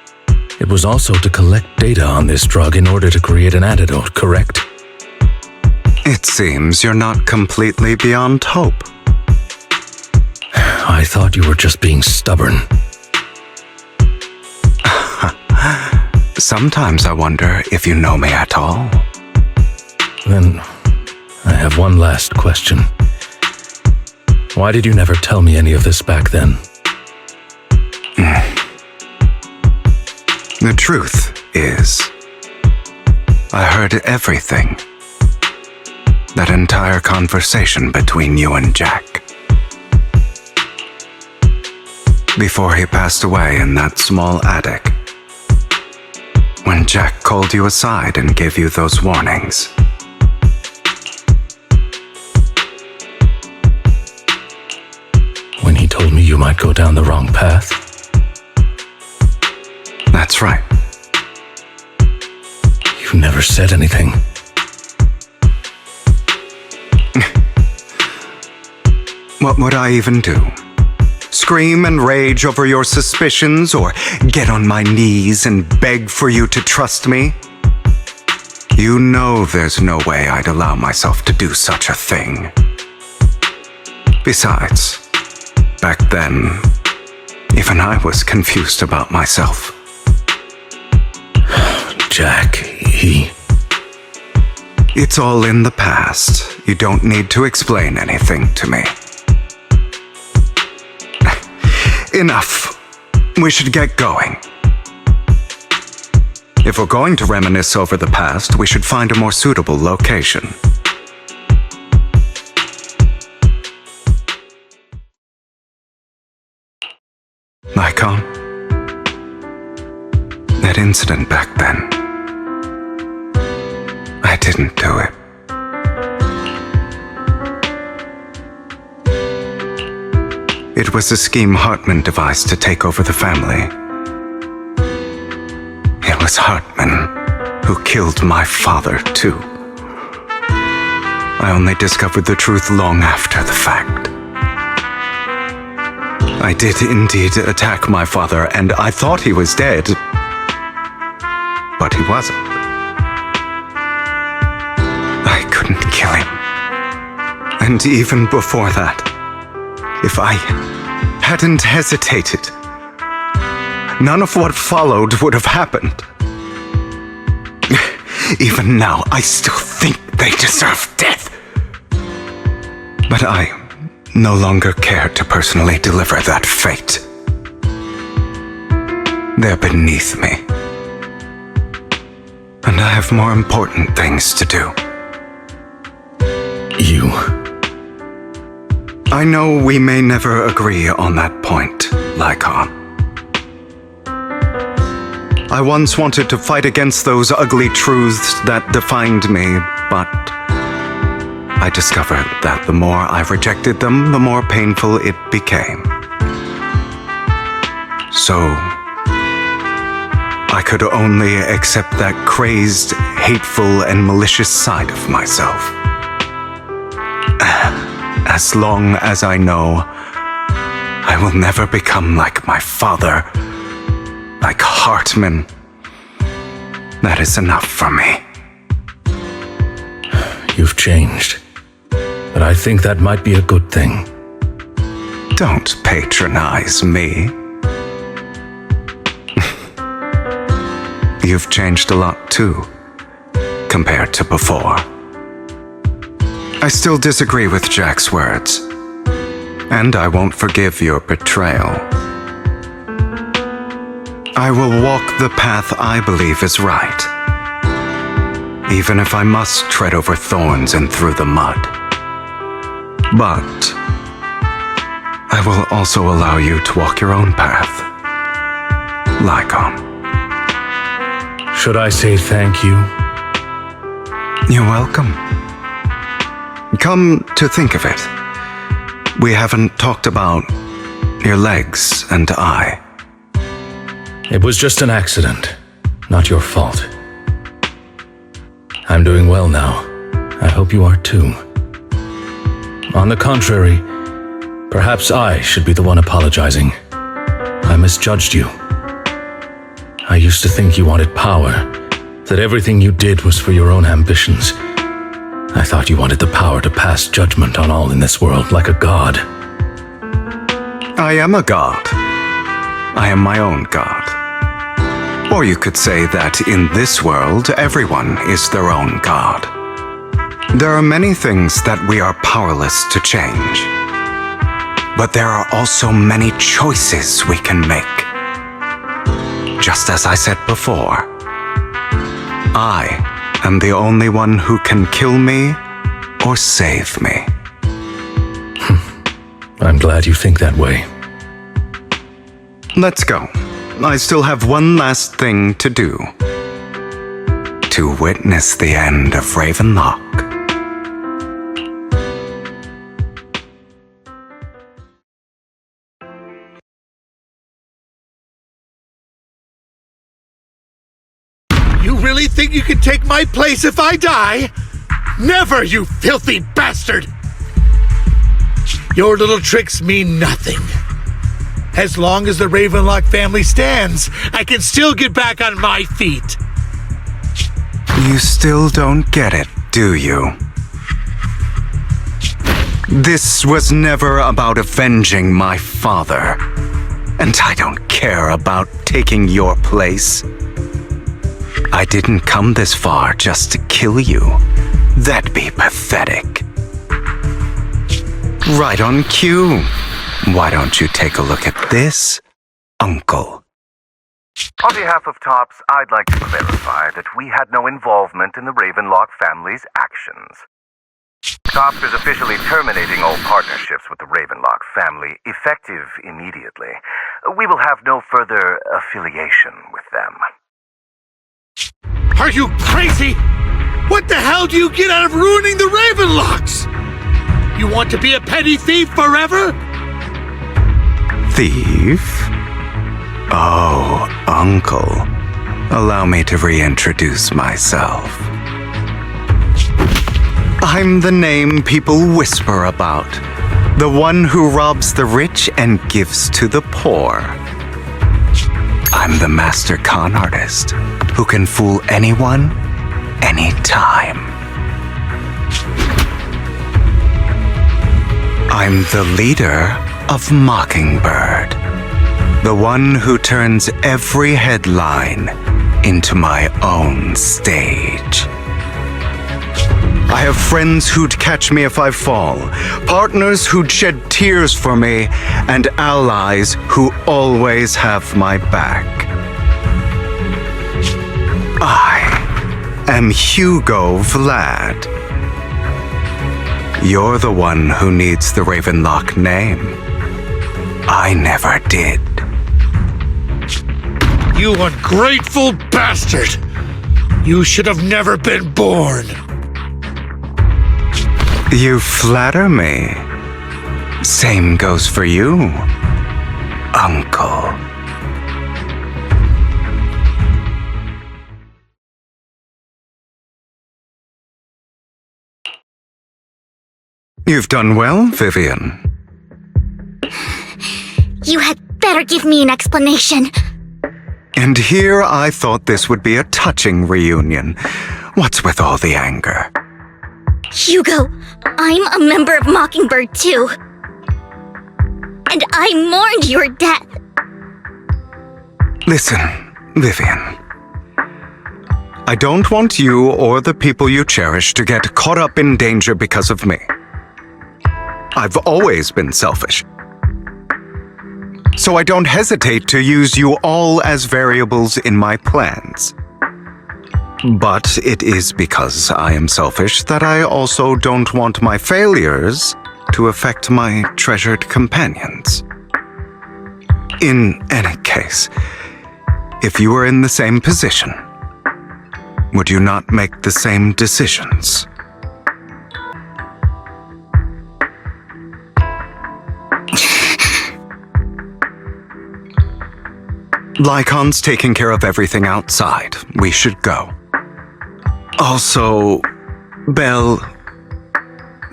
It was also to collect data on this drug in order to create an antidote, correct? It seems you're not completely beyond hope. I thought you were just being stubborn. Sometimes I wonder if you know me at all. Then I have one last question. Why did you never tell me any of this back then? The truth is, I heard everything. That entire conversation between you and Jack. Before he passed away in that small attic. When Jack called you aside and gave you those warnings. When he told me you might go down the wrong path? That's right. You never said anything. What would I even do? Scream and rage over your suspicions, or get on my knees and beg for you to trust me? You know there's no way I'd allow myself to do such a thing. Besides, back then, even I was confused about myself. Jack, he... It's all in the past. You don't need to explain anything to me. Enough. We should get going. If we're going to reminisce over the past, we should find a more suitable location. Lycon, that incident back then, I didn't do it. It was a scheme Hartman devised to take over the family. It was Hartman who killed my father, too. I only discovered the truth long after the fact. I did indeed attack my father, and I thought he was dead. But he wasn't. I couldn't kill him. And even before that, if I hadn't hesitated, none of what followed would have happened. Even now, I still think they deserve death. But I no longer care to personally deliver that fate. They're beneath me. And I have more important things to do. You... I know we may never agree on that point, Lycon. I once wanted to fight against those ugly truths that defined me, but I discovered that the more I rejected them, the more painful it became. So, I could only accept that crazed, hateful, and malicious side of myself. As long as I know I will never become like my father, like Hartman, that is enough for me. You've changed, but I think that might be a good thing. Don't patronize me. You've changed a lot too, compared to before. I still disagree with Jack's words, and I won't forgive your betrayal. I will walk the path I believe is right, even if I must tread over thorns and through the mud. But I will also allow you to walk your own path, Lycon. Should I say thank you? You're welcome. Come to think of it, we haven't talked about your legs and eye. It was just an accident, not your fault. I'm doing well now. I hope you are too. On the contrary, perhaps I should be the one apologizing. I misjudged you. I used to think you wanted power, that everything you did was for your own ambitions. I thought you wanted the power to pass judgment on all in this world like a god. I am a god. I am my own god. Or you could say that in this world, everyone is their own god. There are many things that we are powerless to change. But there are also many choices we can make. Just as I said before, I am the only one who can kill me or save me. I'm glad you think that way. Let's go. I still have one last thing to do. To witness the end of Ravenlock. You really think you can take my place if I die? Never, you filthy bastard! Your little tricks mean nothing. As long as the Ravenlock family stands, I can still get back on my feet. You still don't get it, do you? This was never about avenging my father. And I don't care about taking your place. I didn't come this far just to kill you. That'd be pathetic. Right on cue. Why don't you take a look at this, Uncle? On behalf of TOPS, I'd like to clarify that we had no involvement in the Ravenlock family's actions. TOPS is officially terminating all partnerships with the Ravenlock family, effective immediately. We will have no further affiliation with them. Are you crazy? What the hell do you get out of ruining the Ravenlocks? You want to be a petty thief forever? Thief? Oh, Uncle. Allow me to reintroduce myself. I'm the name people whisper about. The one who robs the rich and gives to the poor. I'm the master con artist who can fool anyone, anytime. I'm the leader of Mockingbird, the one who turns every headline into my own stage. I have friends who'd catch me if I fall, partners who'd shed tears for me, and allies who always have my back. I am Hugo Vlad. You're the one who needs the Ravenlock name. I never did. You ungrateful bastard! You should have never been born! You flatter me. Same goes for you, Uncle. You've done well, Vivian. You had better give me an explanation. And here I thought this would be a touching reunion. What's with all the anger? Hugo, I'm a member of Mockingbird too. And I mourned your death. Listen, Vivian. I don't want you or the people you cherish to get caught up in danger because of me. I've always been selfish. So I don't hesitate to use you all as variables in my plans. But it is because I am selfish that I also don't want my failures to affect my treasured companions. In any case, if you were in the same position, would you not make the same decisions? Lycon's taking care of everything outside. We should go. Also, Belle,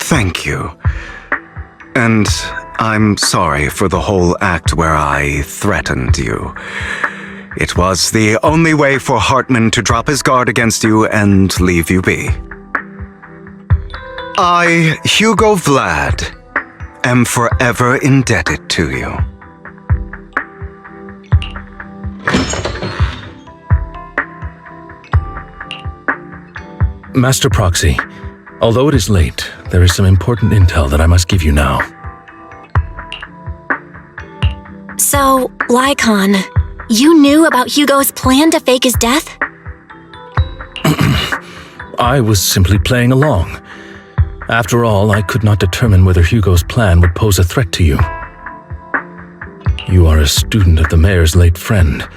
thank you. And I'm sorry for the whole act where I threatened you. It was the only way for Hartman to drop his guard against you and leave you be. I, Hugo Vlad, am forever indebted to you. Master Proxy, although it is late, there is some important intel that I must give you now. So, Lycon, you knew about Hugo's plan to fake his death? I was simply playing along. After all, I could not determine whether Hugo's plan would pose a threat to you. You are a student of the mayor's late friend,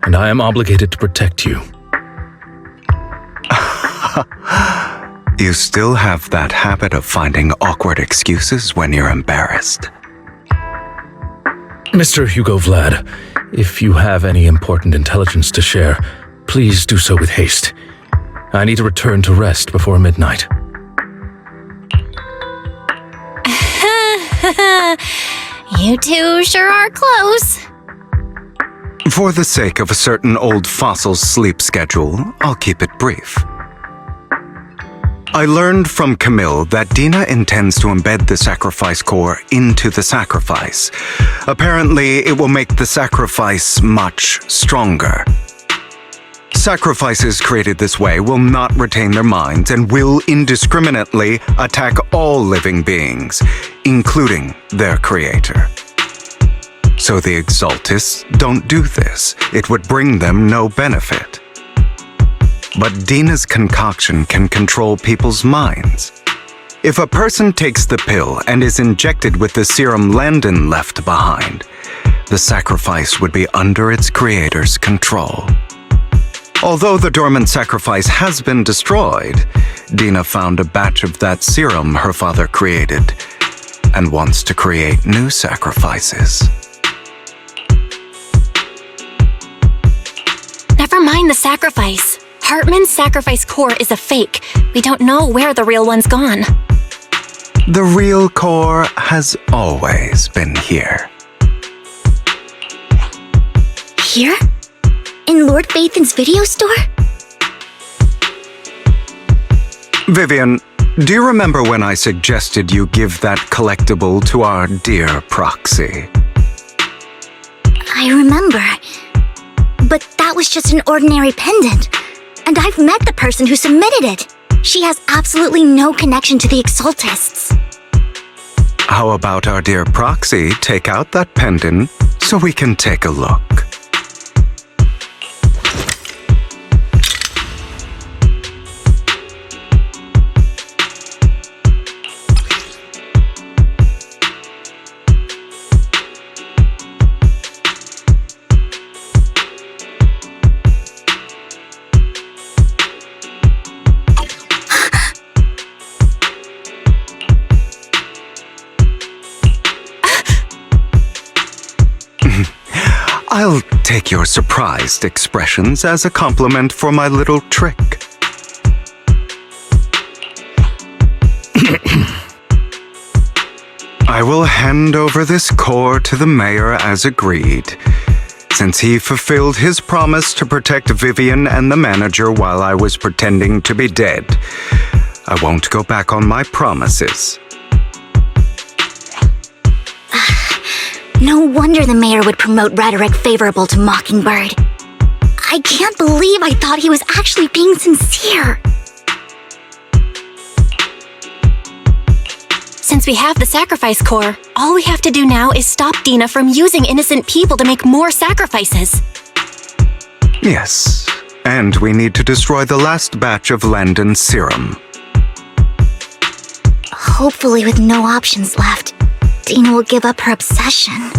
and I am obligated to protect you. You still have that habit of finding awkward excuses when you're embarrassed. Mr. Hugo Vlad, if you have any important intelligence to share, please do so with haste. I need to return to rest before midnight. You two sure are close. For the sake of a certain old fossil's sleep schedule, I'll keep it brief. I learned from Camille that Dina intends to embed the sacrifice core into the sacrifice. Apparently, it will make the sacrifice much stronger. Sacrifices created this way will not retain their minds and will indiscriminately attack all living beings, including their creator. So the Exaltists don't do this. It would bring them no benefit. But Dina's concoction can control people's minds. If a person takes the pill and is injected with the serum Landon left behind, the sacrifice would be under its creator's control. Although the dormant sacrifice has been destroyed, Dina found a batch of that serum her father created and wants to create new sacrifices. Never mind the sacrifice. Hartman's sacrifice core is a fake. We don't know where the real one's gone. The real core has always been here. Here? In Lord Phaethon's video store? Vivian, do you remember when I suggested you give that collectible to our dear Proxy? I remember. But that was just an ordinary pendant. And I've met the person who submitted it. She has absolutely no connection to the Exaltists. How about our dear Proxy take out that pendant so we can take a look? I'll take your surprised expressions as a compliment for my little trick. I will hand over this core to the mayor as agreed. Since he fulfilled his promise to protect Vivian and the manager while I was pretending to be dead, I won't go back on my promises. No wonder the mayor would promote rhetoric favorable to Mockingbird. I can't believe I thought he was actually being sincere. Since we have the sacrifice core, all we have to do now is stop Dina from using innocent people to make more sacrifices. Yes, and we need to destroy the last batch of Landon's serum. Hopefully with no options left, Dina will give up her obsession.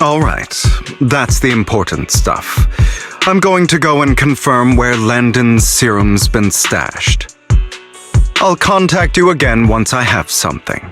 All right, that's the important stuff. I'm going to go and confirm where Landon's serum's been stashed. I'll contact you again once I have something.